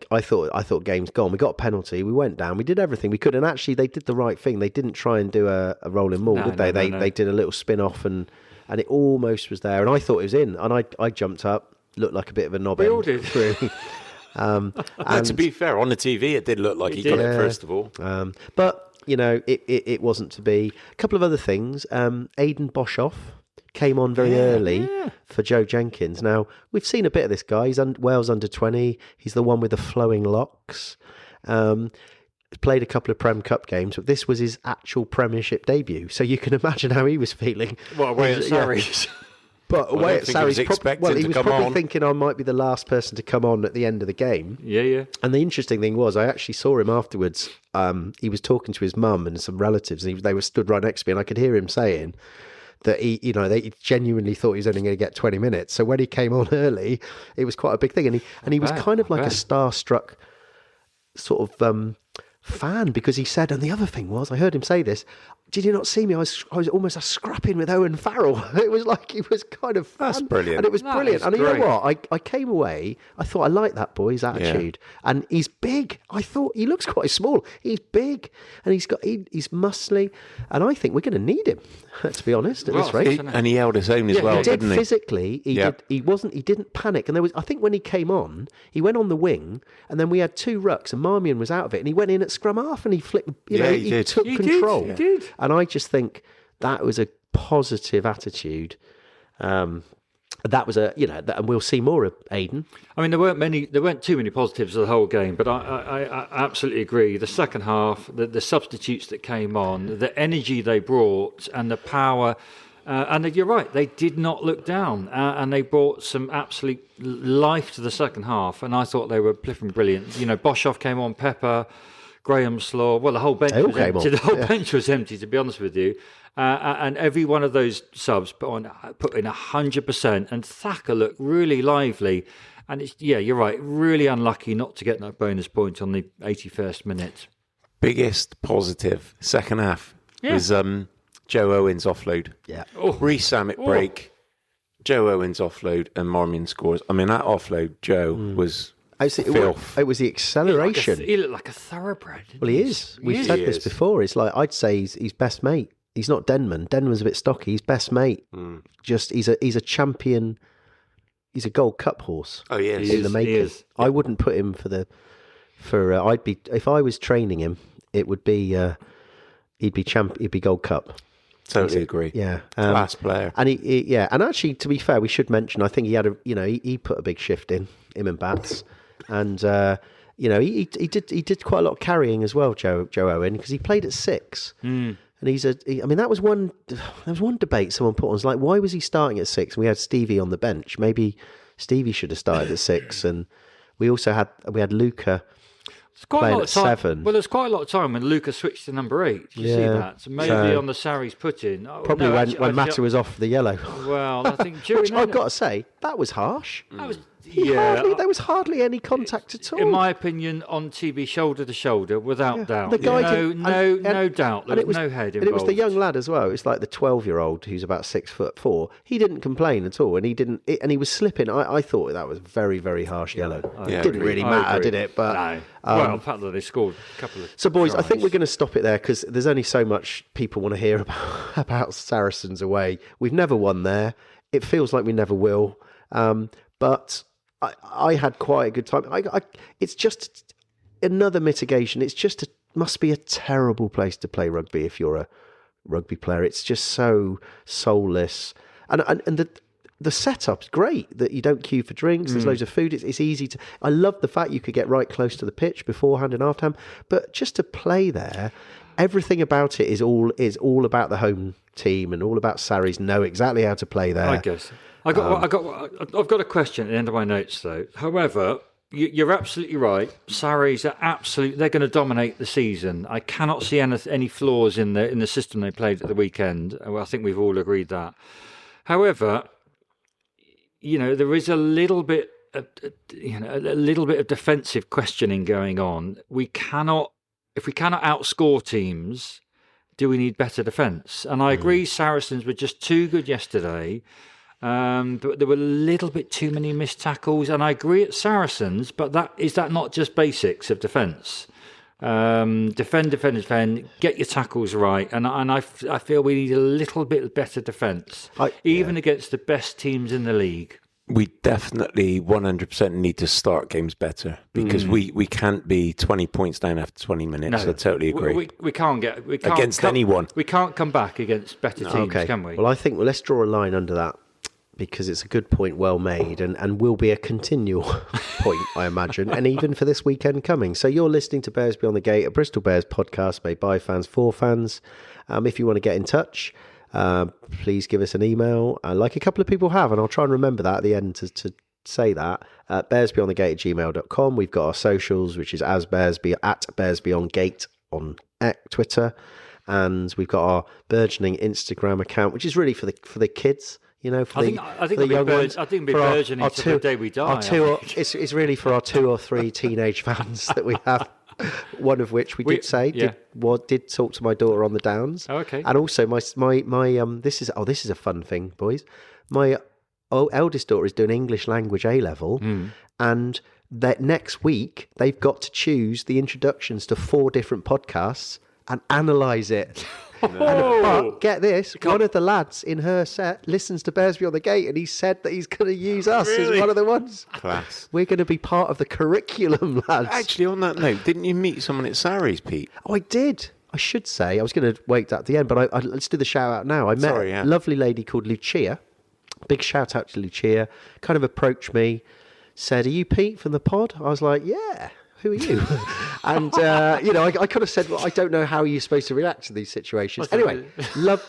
I thought game's gone. We got a penalty. We went down. We did everything we could. And actually, they did the right thing. They didn't try and do a rolling maul, did they? They did a little spin off, and it almost was there. And I thought it was in. And I jumped up, looked like a bit of a knob.
We all did.
Really.
And to be fair, on the TV, it did look like he got it first of all.
But it wasn't to be. A couple of other things. Aidan Boshoff came on very early for Joe Jenkins. Now, we've seen a bit of this guy. He's Wales under 20. He's the one with the flowing locks. Played a couple of Prem Cup games, but this was his actual Premiership debut. So you can imagine how he was feeling.
Well, away at Sarries.
But away at Sarries, he was probably
on.
thinking I might be the last person to come on at the end of the game.
Yeah. And
the interesting thing was, I actually saw him afterwards. He was talking to his mum and some relatives, and they were stood right next to me, and I could hear him saying that they genuinely thought he was only going to get 20 minutes. So when he came on early, it was quite a big thing. And he was kind of like a starstruck sort of fan, because he said, and the other thing was, I heard him say this, did you not see me? I was almost scrapping with Owen Farrell. It was like he was kind of fun.
That's brilliant.
And it was brilliant. And you know what? I came away, I thought, I like that boy's attitude. Yeah. And he's big. I thought he looks quite small. He's big, and he's muscly. And I think we're going to need him, to be honest, at this rate.
And he held his own as well,
he did
didn't he?
Physically, he did. He didn't panic. And I think when he came on, he went on the wing, and then we had 2 rucks, and Marmion was out of it, and he went in at scrum half, and he flicked, he took control.
He did.
And I just think that was a positive attitude. That was and we'll see more of Aidan.
I mean, there weren't too many positives of the whole game, but I absolutely agree. The second half, the substitutes that came on, the energy they brought, and the power. And you're right, they did not look down, and they brought some absolute life to the second half. And I thought they were flipping brilliant. Boshoff came on, Pepper, Graham Slaw. Well, the whole bench was empty. The whole bench was empty, to be honest with you. And every one of those subs put in 100%. And Thacker looked really lively. And you're right, really unlucky not to get that bonus point on the 81st minute.
Biggest positive second half was Joe Owen's offload.
Yeah.
Reece Samet break, Joe Owen's offload, and Marmion scores. I mean, that offload, Joe, was filth.
It was the acceleration.
He looked like a thoroughbred.
Well, he is. We've said this before. It's like, I'd say he's best mate. He's not Denman. Denman's a bit stocky. He's best mate. Just he's a champion. He's a Gold Cup horse.
Oh yes,
in the making.
He is.
I wouldn't put him I'd be, if I was training him, it would be he'd be Gold Cup.
Totally agree.
Yeah,
class player.
And and actually, to be fair, we should mention, I think he had he put a big shift in him and Bats, and he did quite a lot of carrying as well, Joe Owen, because he played at 6. And that was one debate someone put on. It's like, why was he starting at 6? And we had Stevie on the bench. Maybe Stevie should have started at 6. And we also had Luca playing at 7.
Well, there's quite a lot of time when Luca switched to number 8. Did you see that? So maybe on the Sarries put-in.
Probably when Mata was off the yellow.
Well, I think
which I've got to say, that was harsh.
That was
there was hardly any contact at all.
In my opinion, on TV, shoulder to shoulder, without doubt.
The guy
no doubt. There was no head involved.
And it was the young lad as well. It's like the 12-year-old who's about 6'4". He didn't complain at all, and he was slipping. I thought that was very, very harsh yellow. It didn't really matter, did it? But
no. Well, the fact that they scored a couple of.
So, boys,
tries.
I think we're going to stop it there, because there's only so much people want to hear about Saracens away. We've never won there. It feels like we never will. But I had quite a good time. It's just another mitigation. Must be a terrible place to play rugby if you're a rugby player. It's just so soulless, and the setup's great. That you don't queue for drinks. There's loads of food. It's easy to. I love the fact you could get right close to the pitch beforehand and afterhand. But just to play there, everything about it is all about the home team and all about Sarries know exactly how to play there.
I guess. I've got a question at the end of my notes, though. However, you're absolutely right. Sarries are they're going to dominate the season. I cannot see any flaws in the system they played at the weekend. Well, I think we've all agreed that. However, there is a little bit of defensive questioning going on. If we cannot outscore teams, do we need better defence? And I agree, Saracens were just too good yesterday. But there were a little bit too many missed tackles, and I agree at Saracens. But is that not just basics of defence? Defend. Get your tackles right, and I feel we need a little bit better defence, even against the best teams in the league.
We definitely 100% need to start games better because we can't be 20 points down after 20 minutes.
No,
I totally agree.
We can't
against anyone.
We can't come back against better teams, can we?
Well, I think let's draw a line under that because it's a good point, well made, and will be a continual point, I imagine, and even for this weekend coming. So you're listening to Bears Beyond the Gate, a Bristol Bears podcast made by fans for fans. If you want to get in touch, please give us an email, like a couple of people have, and I'll try and remember that at the end to say that. bearsbeyondthegate@gmail.com. We've got our socials, which is at Bears Beyond Gate on Twitter, and we've got our burgeoning Instagram account, which is really for the kids. I think it'll be burgeoning until the day we die. It's really for our 2 or 3 teenage fans that we have. One of which did talk to my daughter on the Downs.
Oh, okay.
And also my this is a fun thing, boys. My eldest daughter is doing English language A-level, and that next week they've got to choose the introductions to 4 different podcasts and analyse it. But get this, one of the lads in her set listens to Bears Beyond the Gate, and he said that he's going to use us as one of the ones.
Class.
We're going to be part of the curriculum, lads.
Actually, on that note, didn't you meet someone at Sarries, Pete?
Oh, I did. I should say. I was going to wait at the end, but let's do the shout out now. I met a lovely lady called Lucia. Big shout out to Lucia. Kind of approached me, said, "Are you Pete from the pod?" I was like, "Yeah. Who are you?" And, I could have said, well, I don't know how you're supposed to react to these situations. Anyway,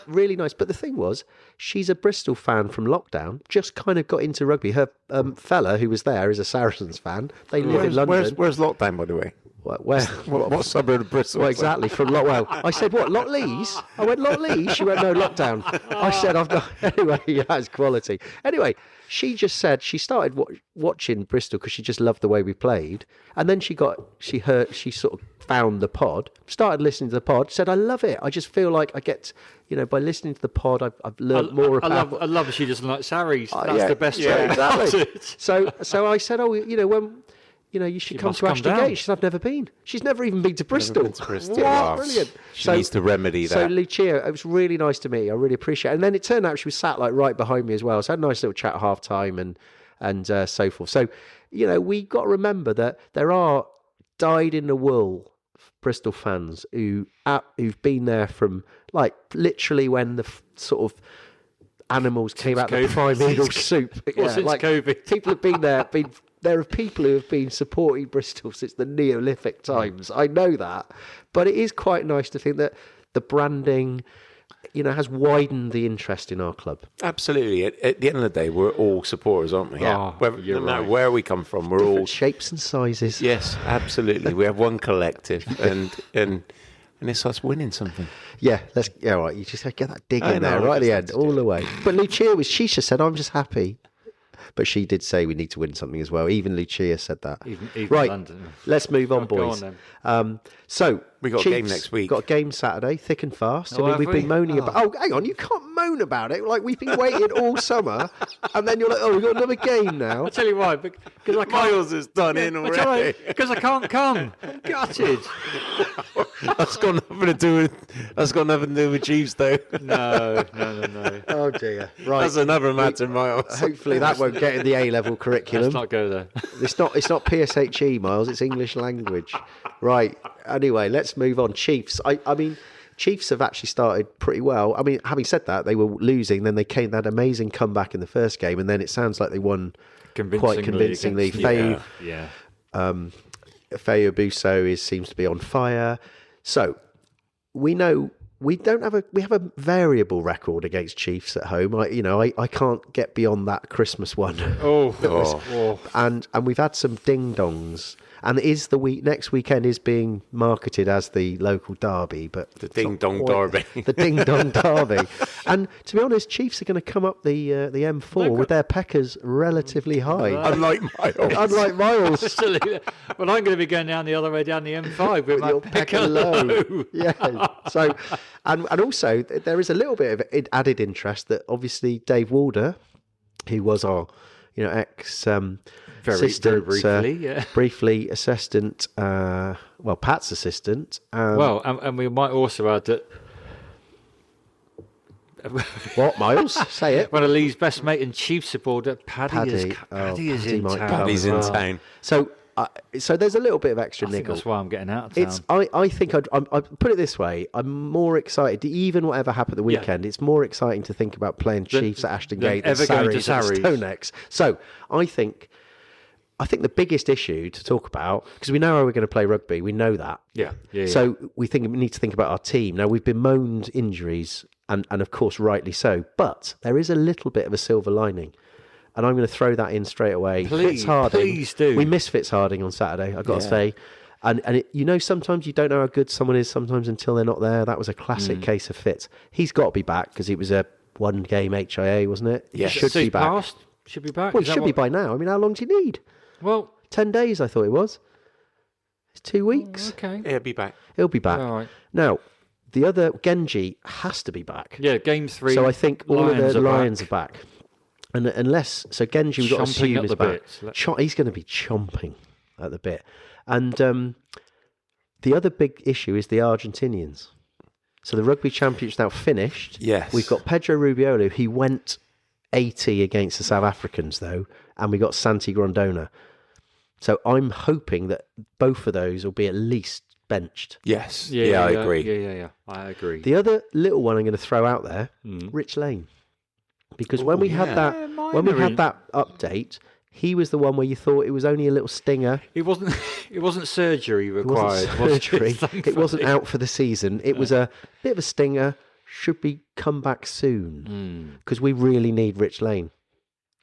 really nice. But the thing was, she's a Bristol fan from lockdown, just kind of got into rugby. Her fella who was there is a Saracens fan. They live in London.
Where's lockdown, by the way? What suburb of Bristol?
Well, exactly. I said, what, Lockleys? I went, Lockleys? She went, no, lockdown. I said, I've not. Anyway, yeah, it's quality. Anyway, she just said she started watching Bristol because she just loved the way we played. And then she sort of found the pod, started listening to the pod, said, I love it. I just feel like I get, by listening to the pod, I've learned more about.
I love that she doesn't like Sarries. That's the best way.
Exactly. So I said, when. You should come to Ashton Gate. She said, I've never been. She's never even been to Bristol.
Wow.
Brilliant.
She needs to remedy that.
So, Lucia, it was really nice to meet. I really appreciate it. And then it turned out she was sat right behind me as well. So I had a nice little chat at half time and so forth. So, we got to remember that there are dyed-in-the-wool Bristol fans who've been there from, literally when the sort of animals came out of the primeval soup.
Since COVID.
People have been there, there are people who have been supporting Bristol since the Neolithic times. I know that. But it is quite nice to think that the branding, has widened the interest in our club.
Absolutely. At the end of the day, we're all supporters, aren't we?
Yeah.
No matter where we come from, we're
Different
all
shapes and sizes.
Yes, absolutely. We have one collective, and it's us winning something.
Yeah, all right. You just get that dig in there right at the end, all the way. But Lucia she just said, I'm just happy. But she did say we need to win something as well. Even Lucia said that.
Even
right,
London.
Let's move on, boys.
Go on,
so
we got
Chiefs,
a game next week.
Got a game Saturday, thick and fast.
Oh,
we've been moaning about. Oh, hang on, you can't moan about it. Like we've been waiting all summer, and then you're like, oh, we've got another game now.
I'll tell you why, because I can't.
Miles is done in already.
Because I can't come. I'm gutted.
That's got nothing to do with Chiefs, though.
No.
Oh dear. Right.
That's another matter, Miles.
Hopefully that won't get in the A-level curriculum.
Let's not go there.
It's not PSHE, Miles. It's English language. Right. Anyway, let's move on. Chiefs. I mean, Chiefs have actually started pretty well. I mean, having said that, they were losing. Then they came that amazing comeback in the first game, and then it sounds like they won quite convincingly. Faye Busso seems to be on fire. So we know we have a variable record against Chiefs at home. I can't get beyond that Christmas one.
Oh.
And we've had some ding dongs. And next weekend is being marketed as the local derby, but
The
it's
Ding
not
Dong
quite
Derby.
the Ding Dong Derby. And to be honest, Chiefs are going to come up the M4 with their peckers relatively high.
Unlike Miles.
Unlike Miles.
Absolutely. Well, I'm going to be going down the other way down the M5 with my
Your
pecker
pecker
low.
low. Yeah. So, and also there is a little bit of added interest that obviously Dave Walder, who was our ex assistant, briefly assistant, Pat's assistant.
And we might also add that
What, Miles? Say it.
one of Lee's best mate and chief supporter, Paddy is in
might
town.
come.
Paddy's in
as well.
town.
So there's a little bit of extra
I think
niggle.
that's why I'm getting out of town.
It's. I think I'd put it this way. I'm more excited. Even whatever happened the weekend, it's more exciting to think about playing Chiefs at Ashton Gate than
ever going to
Sarries at
Sarries.
Stonex. So I think the biggest issue to talk about, because we know how we're going to play rugby, we know that.
Yeah.
So we need to think about our team. Now we've bemoaned injuries, and of course rightly so. But there is a little bit of a silver lining. And I'm going to throw that in straight away.
Please do.
We miss Fitzharding on Saturday, I've got to say. And sometimes you don't know how good someone is sometimes until they're not there. That was a classic case of Fitz. He's got to be back because it was a one-game HIA, wasn't it?
Yes.
He should be back.
Passed? Should be back?
Well,
Is
he
that
should be
what-
by now. I mean, how long does he need?
Well,
10 days, I thought it was. It's 2 weeks.
okay.
He'll be back.
He'll be back.
All right.
Now, the other, Genji, has to be back.
Yeah, game 3.
So I think all of the Lions
back.
are back. And unless, so Genji, we've got to
Chomping
assume
at
is
the
back.
bit.
He's going to be chomping at the bit. And the other big issue is the Argentinians. So the Rugby Championship's now finished.
Yes.
We've got Pedro Rubiolo, he went 80 against the South Africans, though, and we got Santi Grondona. So I'm hoping that both of those will be at least benched.
Yes.
Yeah,
I agree.
Yeah. I agree.
The other little one I'm going to throw out there, Rich Lane. Because when we had that update, he was the one where you thought it was only a little stinger.
It wasn't surgery
It
required.
wasn't surgery.
Thankfully.
It wasn't out for the season. It was a bit of a stinger. Should be come back soon because we really need Rich Lane.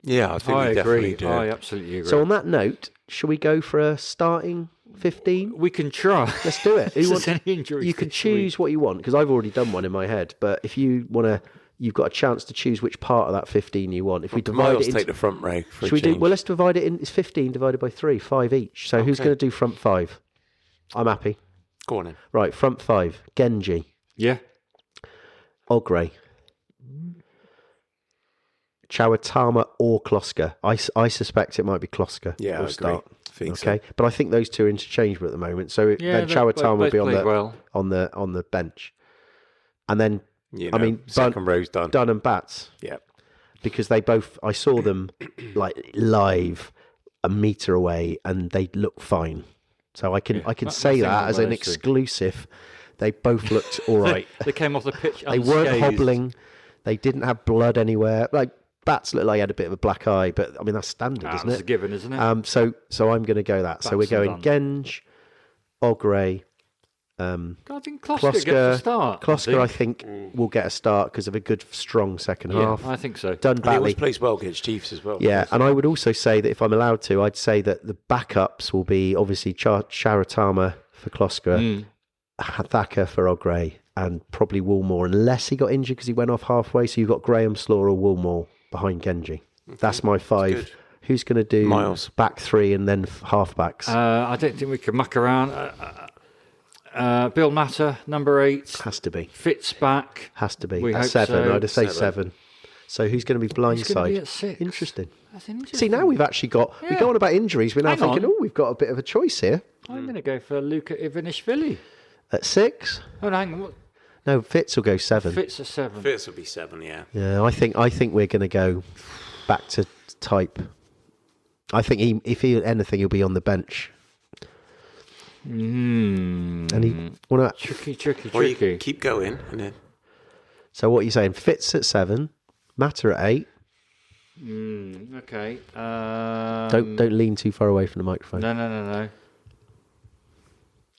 Yeah, I think
I
we definitely
agree.
do.
I absolutely agree.
So on that note, shall we go for a starting 15?
we can try.
Let's do it. Who
If
wants-
there's any injuries
you can
this
choose what you want because I've already done one in my head. But if you want to, you've got a chance to choose which part of that 15 you want. If we divide
Miles
it into,
take the front row for
should
a
we do?
change.
Well, let's divide it in. It's 15 divided by 3, 5 each. So who's
Okay.
going to do front 5? I'm happy.
Go on then.
Right, front 5. Genji,
Yeah.
Ogre, Chawatama or Kloska. I suspect it might be Kloska.
Yeah, I
will
agree.
start.
I think so.
Okay, but I think those two are interchangeable at the moment. So
Yeah,
then
they
Chawatama will
both
be on
played
the
well.
on the bench, and then
You
I
know,
mean,
second row's done.
Dunn and Bats
Yeah.
because they both. I saw them like live a metre away, and they look fine. So I can say
nothing
that
wrong
as
with
an
those two.
exclusive. They both looked all right.
They came off the pitch.
They weren't
unscathed.
hobbling. They didn't have blood anywhere. Like Bats looked like he had a bit of a black eye, but I mean that's standard, isn't
That's a
it?
given, isn't it?
So I'm going to go that. So we're
Bats and
going Genge, Ogre,
I think Kloska gets a
Kloska.
start.
Kloska, I think, will get a start because of a good, strong second
Yeah,
half.
I think so.
Done
And he always
badly.
plays well against Chiefs as well.
Yeah, and I would also say that if I'm allowed to, I'd say that the backups will be obviously Charatama for Kloska, Thaka for Ogre, and probably Woolmore, unless he got injured because he went off halfway. So you've got Graham, Slaw, or Woolmore behind Genji. That's my 5.
good.
Who's going to do
Miles.
back 3 and then half backs?
I don't think we can muck around. Bill Matter, number 8.
Has to be.
Fitz back.
Has to be.
We
At
hope
7.
so.
I'd have say 7. So who's going to be
He's going to be
blindside?
at 6.
Interesting.
That's interesting.
See, now we've actually got. We
Yeah.
go on about injuries. We're now
Hang
thinking,
on.
oh, we've got a bit of a choice here.
I'm going to go for Luka Ivanishvili.
At 6?
Oh, no, hang on. What?
No, Fitz will go 7.
Fitz a 7.
Fitz will be 7, yeah.
Yeah, I think we're going to go back to type. I think if he anything, he'll be on the bench. And he want to.
Tricky.
Or you keep going. And then
So what are you saying? Fitz at 7, Matter at 8.
Okay.
Don't lean too far away from the microphone.
No.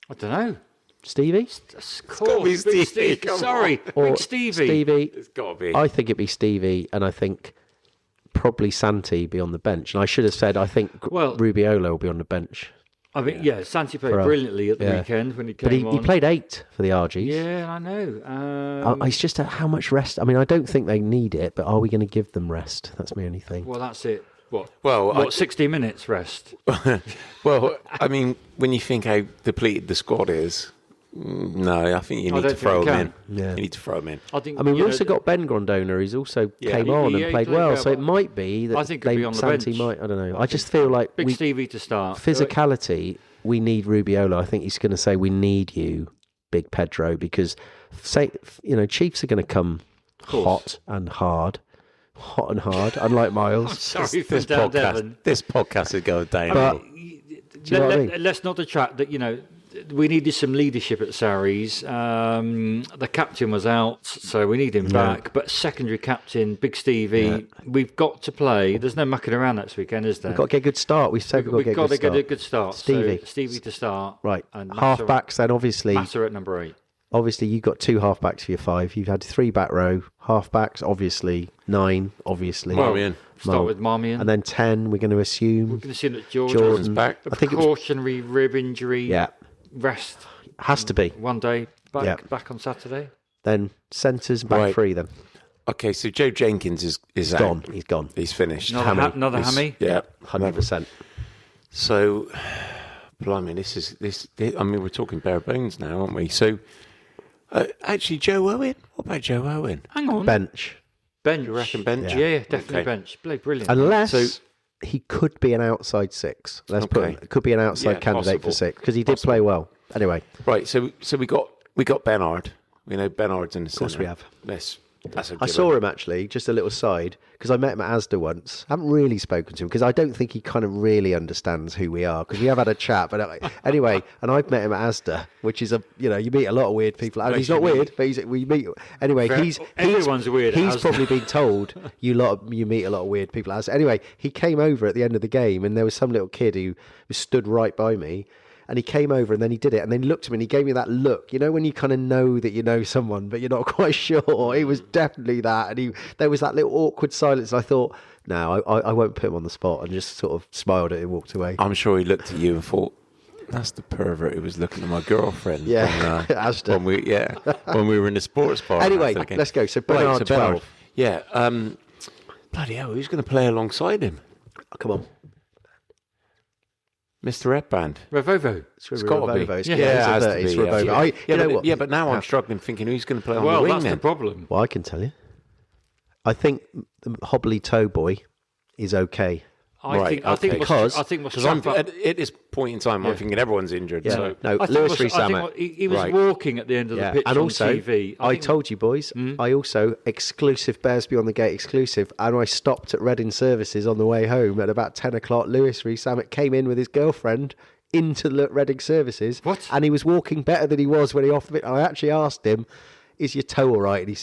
I don't know.
Stevie
Of
gotta be
course,
Stevie,
Big Steve.
come
Sorry,
or
Big Stevie.
Stevie.
it's got to be.
I think it'd be Stevie, and I think probably Santi be on the bench. And I should have said I think
Well-
Rubiolo will be on the bench.
I mean, yeah, Santi played
For a-
brilliantly at the
yeah.
weekend when he
But
came on.
he played 8 for the RGs.
Yeah, I know.
It's just how much rest. I mean, I don't think they need it, but are we going to give them rest? That's my only thing.
Well, that's it.
Well,
60 minutes rest?
Well, I mean, when you think how depleted the squad is, no, I think you need
don't
to
think
throw
we
them in.
can.
Yeah.
You need to throw them in.
I think.
I mean, we
you know,
also got Ben Grondona, who's also came
he-
on
he
and played
played
well.
well,
So it
but
might be that
I think he'll be on the
Santi
bench.
might. I don't know. I just feel like
Big Stevie to start.
physicality. We need Rubiola. I think he's going to say we need you, Big Pedro, because Chiefs are going to come hot and hard, unlike Miles.
Sorry for down Devon.
This podcast is going down.
But do you know what I mean?
Let's not detract that, we needed some leadership at Sarries. The captain was out, so we need him back. But secondary captain, Big Stevie, we've got to play. There's no mucking around next weekend, is there?
We've got to get a good start. We've said we've got to
get a good start.
Stevie.
So Stevie to start.
Right.
And
Half-backs then, obviously.
Matter at number 8.
Obviously, you've got 2 half-backs for your 5. You've had 3 back row. Half-backs, obviously. 9, obviously.
Marmion.
Start with Marmion.
And then 10, we're going to assume.
We're going to see that
Jordan's
back.
I think it was,
precautionary rib injury.
Yeah.
Rest.
Has to be.
One day back
Yeah.
on Saturday.
Then centres, back
Right.
3 then.
Okay, so Joe Jenkins is out.
Gone. He's gone.
He's finished.
Another
He's-
hammy.
Yeah,
100%.
So, blimey, this. I mean, we're talking bare bones now, aren't we? So, actually, Joe Owen. What about Joe Owen?
Hang on.
Bench.
Bench.
You reckon bench?
Yeah, definitely
Okay.
bench. Played brilliant.
Unless
So-
he could be an outside 6. Let's put
Okay.
him. Could be an outside
Yeah,
candidate
possible.
for 6 because he did play well. Anyway,
Right. So we got Bernard. We know Bernard's in the centre.
of course we have.
That's a
I
given.
saw him actually, just a little side, because I met him at Asda once. I haven't really spoken to him because I don't think he kind of really understands who we are because we have had a chat. But anyway, and I've met him at Asda, which is you meet a lot of weird people. And he's not weird, but we meet anyway.
Everyone's weird at
He's
Asda.
probably been told you meet a lot of weird people at Asda. Anyway, he came over at the end of the game, and there was some little kid who was stood right by me. And he came over and then he did it and then he looked at me and he gave me that look. You know when you kind of know that you know someone but you're not quite sure? It was definitely that. And there was that little awkward silence. I thought, no, I won't put him on the spot, and just sort of smiled at him and walked away.
I'm sure he looked at you and thought, that's the pervert who was looking at my girlfriend.
Yeah, Asda.
When we were in the sports bar.
Anyway,
after the game.
let's go. So
Right,
Bernard, 12.
Yeah. Bloody hell, who's going to play alongside him?
Oh, come on.
Mr. Red-Band.
Revovo.
It's got to be.
Revovo.
Yeah,
He's
it
a
has to
30,
be.
it's
Yeah,
Revovo. You know what?
But now I'm struggling thinking who's going to play on
Well,
the wing
that's
then.
the problem.
Well, I can tell you. I think the Hobbly Toe Boy is okay.
I think
Because
I'm, at this point in time, I'm thinking everyone's injured.
Yeah.
So
No,
I think
Lewis
was-
Rees
I think
Samet.
he was
Right.
walking at the end of the pitch
and
on
also,
TV.
I
think-
told you boys, I also exclusive Bears Beyond the Gate exclusive, and I stopped at Reading Services on the way home at about 10 o'clock. Lewis Rees Samet came in with his girlfriend into the Reading Services.
What?
And he was walking better than he was when he off the bit. I actually asked him, "Is your toe all right?" And he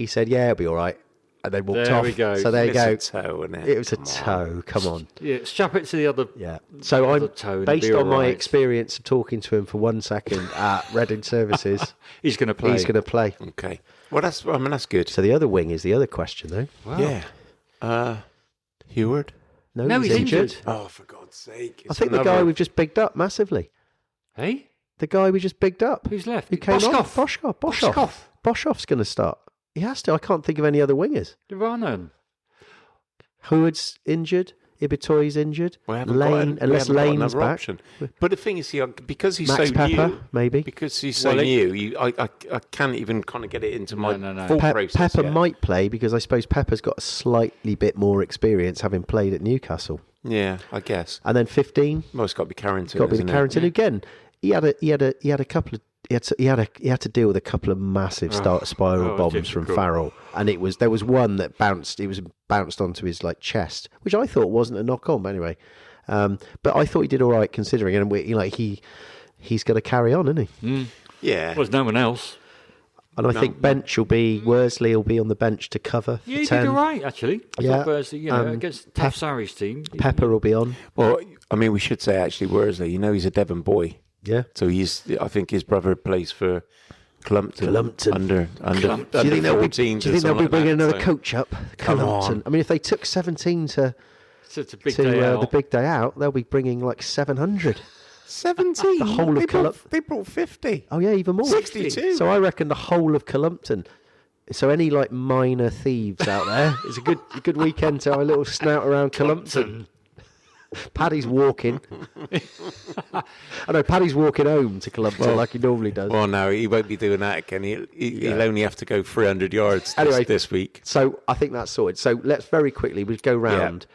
said, "Yeah, it'll be all right." And then walked
There
off.
we go.
So there you go.
It's a toe, isn't it?
It was a toe. Come on.
Yeah, strap it to the other.
Yeah. So
Other
I'm
toe and
based
be
on
all
my
right.
experience of talking to him for 1 second at Reading Services.
He's going to play.
He's going to play.
Okay. Well, that's good.
So the other wing is the other question, though.
Wow.
Yeah. Heward?
No, he's injured.
Oh, for God's sake.
I think the guy we've just bigged up massively.
Hey,
The guy we just bigged up.
who's left?
Who came
Boschkoff.
on? Boschkoff. Boschkoff's going to start. He has to. I can't think of any other wingers.
Devano.
Howard's injured. Ibitoi's injured.
We haven't
Lane,
got,
unless
we haven't got
Lane's
another
back.
option. But the thing is, see, because he's
Max
so
Pepper,
new,
maybe.
because he's so
Well,
new, I can't even kind of get it into my
No.
full process
Pepper
yet.
might play because I suppose Pepper's got a slightly bit more experience having played at Newcastle.
Yeah, I guess.
And then 15,
Well, it's got to be Carrington.
got to be the
isn't it?
Carrington again. He had a couple of. He had to deal with a couple of massive spiral bombs from
difficult.
Farrell, and there was one that bounced. It was bounced onto his chest, which I thought wasn't a knock on, but anyway. But I thought he did all right considering, and he's going to carry on, isn't he?
Yeah.
Well, there's no one else.
And I think bench will be Worsley will be on the bench to cover.
Yeah,
for
he
10.
did all right, actually. I
Yeah.
thought Thursday, against tough Sarries team.
Pepper will be on.
Well, I mean, we should say actually, Worsley, he's a Devon boy.
Yeah.
So I think his brother plays for Clumpton. Under
Do you think they'll be
14s
bringing
or something
another
like that,
coach up?
Come on.
I mean, if they took 17 to
So it's a big day
the
out.
big day out, they'll be bringing like 700.
17.
The whole of
They brought 50.
Oh yeah, even more.
62.
So I reckon the whole of Columpton. So any like minor thieves out there, it's a good weekend to have a little snout around Columpton. Paddy's walking. I know Paddy's walking home to Columpton like he normally does.
Well, no, he won't be doing that again. He'll only have to go 300 yards this week.
So I think that's sorted. So let's very quickly, we go round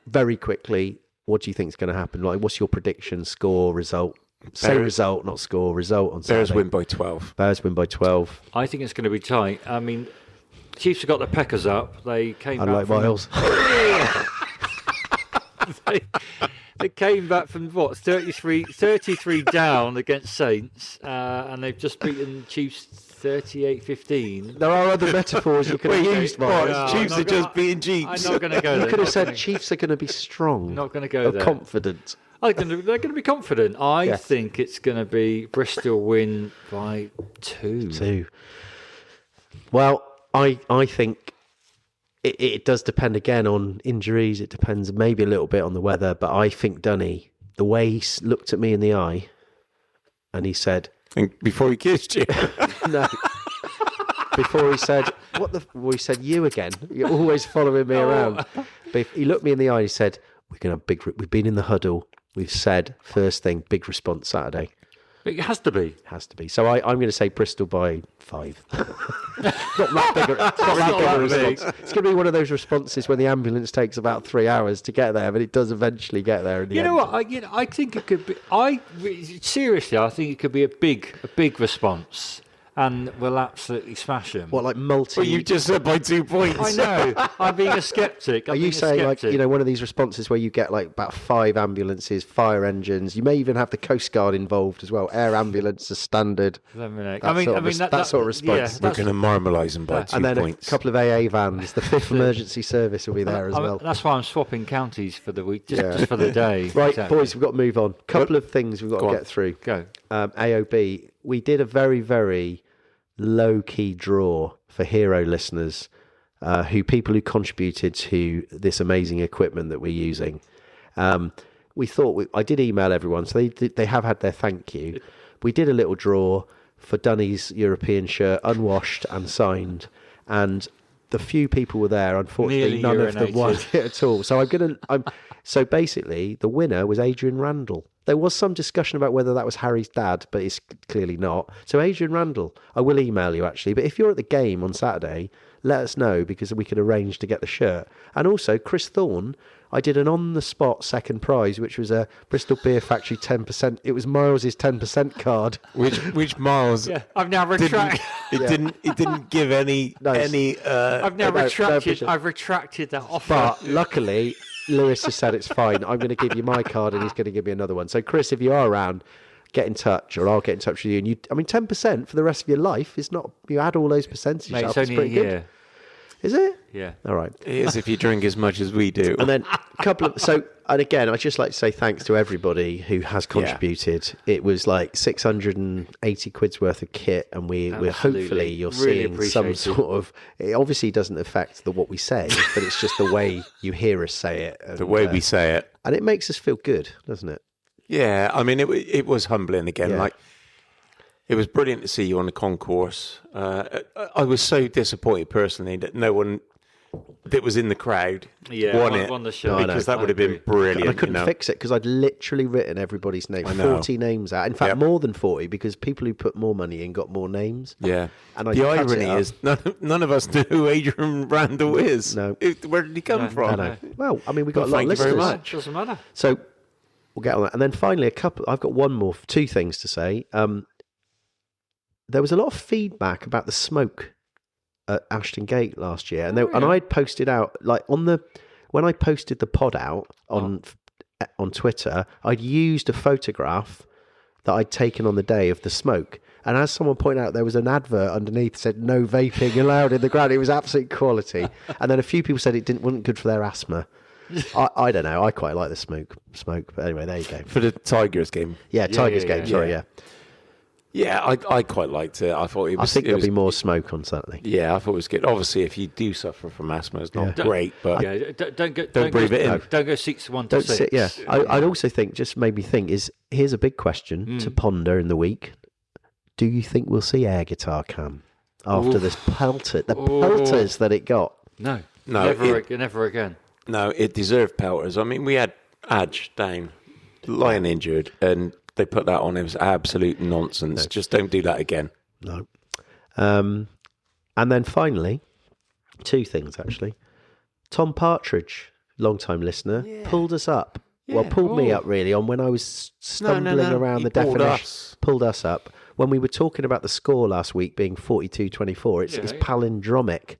very quickly. What do you think is going to happen? Like, what's your prediction, score, result? Say result, not score. Result on Saturday.
Bears win by 12.
Bears win by 12.
I think it's going to be tight. I mean, Chiefs have got the peckers up. They came
Unlike
back from
Miles.
they came back from what 33 down against Saints, and they've just beaten Chiefs 38-15.
There are other metaphors you could have used, Miles.
No,
Chiefs are just beating Chiefs.
I'm not going to go there.
You could have said Chiefs are going to be strong.
Not going to go there.
Confident.
They're going to be confident. I think it's going to be Bristol win by 2.
Well, I think it does depend again on injuries. It depends maybe a little bit on the weather. But I think Dunny, the way he looked at me in the eye and he said...
And before he kissed you.
No. Before he said, he said, you again. You're always following me around. But he looked me in the eye and he said, we've been in the huddle. We've said, first thing, big response Saturday.
It has to be.
Has to be. So I'm going to say Bristol by 5. Not that big. It's not that big a response. It's going to be one of those responses when the ambulance takes about 3 hours to get there, but it does eventually get there in the end.
You know what? I think it could be. Seriously, I think it could be a big response, and we'll absolutely smash them.
What, like multi?
Well, you just said by 2 points.
I know. I'm being a sceptic.
Are you saying like one of these responses where you get like about 5 ambulances, fire engines? You may even have the Coast Guard involved as well. Air ambulance is standard. That sort of response.
We're going to marmalise them by 2
and then
points.
A couple of AA vans. The 5th emergency service will be there as well.
That's why I'm swapping counties for the week, just for the day.
Right, boys, we've got to move on. Couple of things we've got to get through.
Go.
AOB. We did a very, very low-key draw for hero listeners, people who contributed to this amazing equipment that we're using. We thought I did email everyone, so they have had their thank you. We did a little draw for Dunny's European shirt, unwashed and signed, and the few people were there. Unfortunately, none of them won it at all. So so basically, the winner was Adrian Randall. There was some discussion about whether that was Harry's dad, but it's clearly not. So Adrian Randall, I will email you actually, but if you're at the game on Saturday, let us know because we could arrange to get the shirt. And also, Chris Thorne, I did an on-the-spot second prize, which was a Bristol Beer Factory 10%. It was Miles' 10% card.
Which Miles?
Yeah, I've now retracted.
It didn't give any.
I've now retracted. I've retracted that offer.
But luckily, Lewis has said it's fine. I'm going to give you my card, and he's going to give me another one. So, Chris, if you are around, get in touch, or I'll get in touch with you. And 10% for the rest of your life is not. You add all those percentages
Mate,
up.
it's only a year.
Good. Is it?
Yeah.
All right.
It is if you drink as much as we do.
And then a couple of... and again, I'd just like to say thanks to everybody who has contributed. Yeah. It was like 680 quid's worth of kit, and we're hopefully you're really seeing some sort of... It obviously doesn't affect what we say, but it's just the way you hear us say it. And,
the way we say it.
And it makes us feel good, doesn't it?
Yeah, I mean, it was humbling again. Yeah. Like, it was brilliant to see you on the concourse. I was so disappointed personally that no one that was in the crowd won the show because that would have been brilliant.
And I couldn't fix it because I'd literally written everybody's name, 40 names out. In fact, more than 40 because people who put more money in got more names.
Yeah.
And
the irony is none of us knew who Adrian Randall is.
No.
Where did he come from?
No. Well, I mean, we got a lot of listeners.
Thank you very much.
Doesn't matter.
So we'll get on that. And then finally, I've got two things to say. There was a lot of feedback about the smoke at Ashton Gate last year, and I'd posted out when I posted the pod out on Twitter, I'd used a photograph that I'd taken on the day of the smoke, and as someone pointed out, there was an advert underneath that said "No vaping allowed in the ground." It was absolute quality, and then a few people said it wasn't good for their asthma. I don't know. I quite like the smoke, but anyway, there you go.
For the Tigers game.
Yeah, Tigers game. Sorry, yeah.
Yeah, I quite liked it. I thought it
I
was.
think
it
there'll
was,
be more smoke on Saturday.
Yeah, I thought it was good. Obviously, if you do suffer from asthma, it's not
Yeah.
great, but
Yeah, don't
breathe it in.
Don't go 6-1 to
Don't
6.
sit. Yeah, I'd also think. Just made me think. Here's a big question to ponder in the week. Do you think we'll see air guitar cam after this pelters that it got?
No,
No,
never again.
No, it deserved pelters. I mean, we had Adge down, lying injured, and they put that on. It was absolute nonsense. Just don't do that again.
No. And then finally, two things actually. Tom Partridge, long-time listener, pulled us up. Well, pulled me up really on when I was stumbling around
He
the
pulled
definition.
us.
Pulled us up when we were talking about the score last week being 42-24. It's palindromic,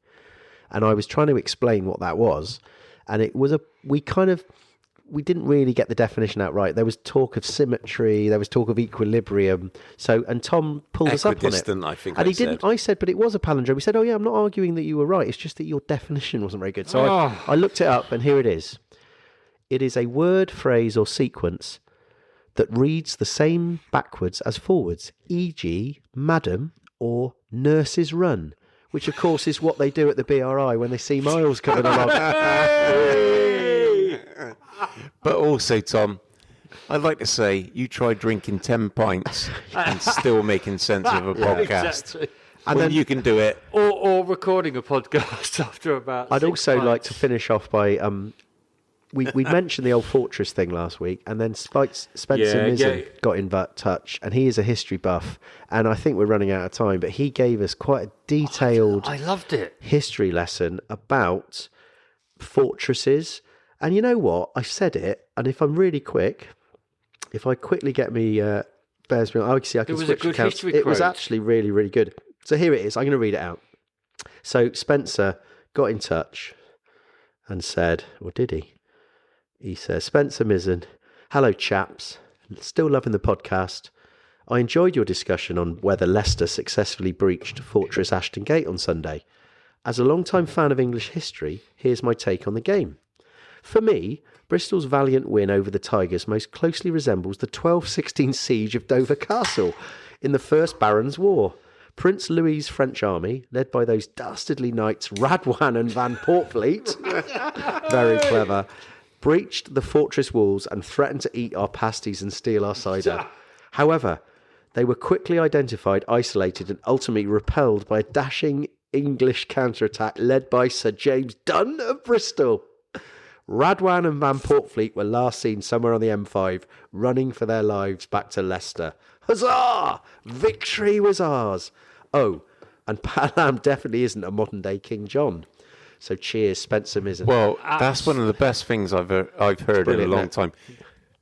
and I was trying to explain what that was, and it was we didn't really get the definition out right. There was talk of symmetry, there was talk of equilibrium. So, and Tom pulled us up on it.
Equidistant, I think
And
I
he didn't. I said, but it was a palindrome. He said, "Oh yeah, I'm not arguing that you were right. It's just that your definition wasn't very good." So I looked it up, and here it is. It is a word, phrase, or sequence that reads the same backwards as forwards, e.g., madam or nurse's run, which of course is what they do at the BRI when they see Miles coming along.
But also, Tom, I'd like to say you tried drinking 10 pints and still making sense of a podcast.
Exactly.
And then you can do it.
Or recording a podcast after about.
I'd
6
also
pints.
like to finish off by we mentioned the old fortress thing last week, and then Spencer Mizzen got in touch, and he is a history buff, and I think we're running out of time, but he gave us quite a detailed
I loved it.
history lesson about fortresses. And you know what? I said it, and if I'm really quick, if I quickly get me bears me, I can see I can
was a
switch
good
accounts.
history
It was
quote.
actually really, really good. So here it is. I'm going to read it out. So Spencer got in touch and said, or did he? He says, Spencer Mizzen, hello chaps, still loving the podcast. I enjoyed your discussion on whether Leicester successfully breached Fortress Ashton Gate on Sunday. As a long-time fan of English history, here's my take on the game. For me, Bristol's valiant win over the Tigers most closely resembles the 1216 siege of Dover Castle in the First Barons' War. Prince Louis's French army, led by those dastardly knights Radwan and Van Portfleet, very clever, breached the fortress walls and threatened to eat our pasties and steal our cider. However, they were quickly identified, isolated, and ultimately repelled by a dashing English counterattack led by Sir James Dunn of Bristol. Radwan and Van Portfleet were last seen somewhere on the M5, running for their lives back to Leicester. Huzzah! Victory was ours. Oh, and Palam definitely isn't a modern-day King John. So cheers, Spencer Mizzen.
Well, that's one of the best things I've heard in a long time.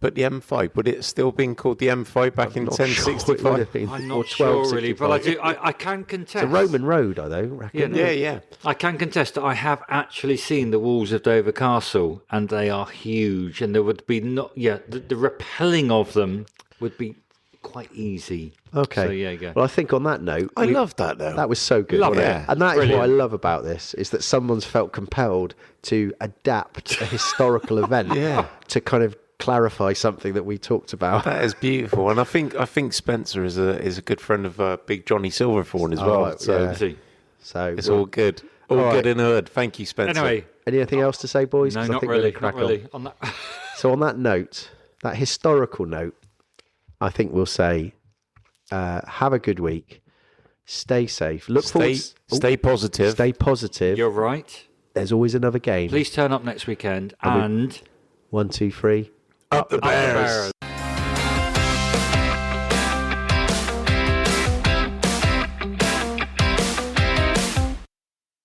But the M5, would it still been called the M5 back in 1065?
I'm not sure really, but I can contest.
It's a Roman road, I reckon.
Yeah.
I can contest that I have actually seen the walls of Dover Castle, and they are huge, and there would be the repelling of them would be quite easy.
Okay.
So yeah, you go.
Well, I think on that note,
I love that, though.
that was so good.
Love
wasn't
it.
And that is
Brilliant.
what I love about this, is that someone's felt compelled to adapt a historical event to kind of clarify something that we talked about.
That is beautiful, and I think Spencer is a good friend of Big Johnny Silverthorne as well. So
yeah. So
it's all good, all good in the hood. Thank you, Spencer.
Anyway,
anything else to say, boys?
no,
'Cause I
not
think we're
really.
gonna crack
Not really. On that.
So on that note, that historical note, I think we'll say, have a good week. Stay safe.
Stay positive.
Stay positive.
You're right.
There's always another game.
Please turn up next weekend and
1, 2, 3.
Up the Bears.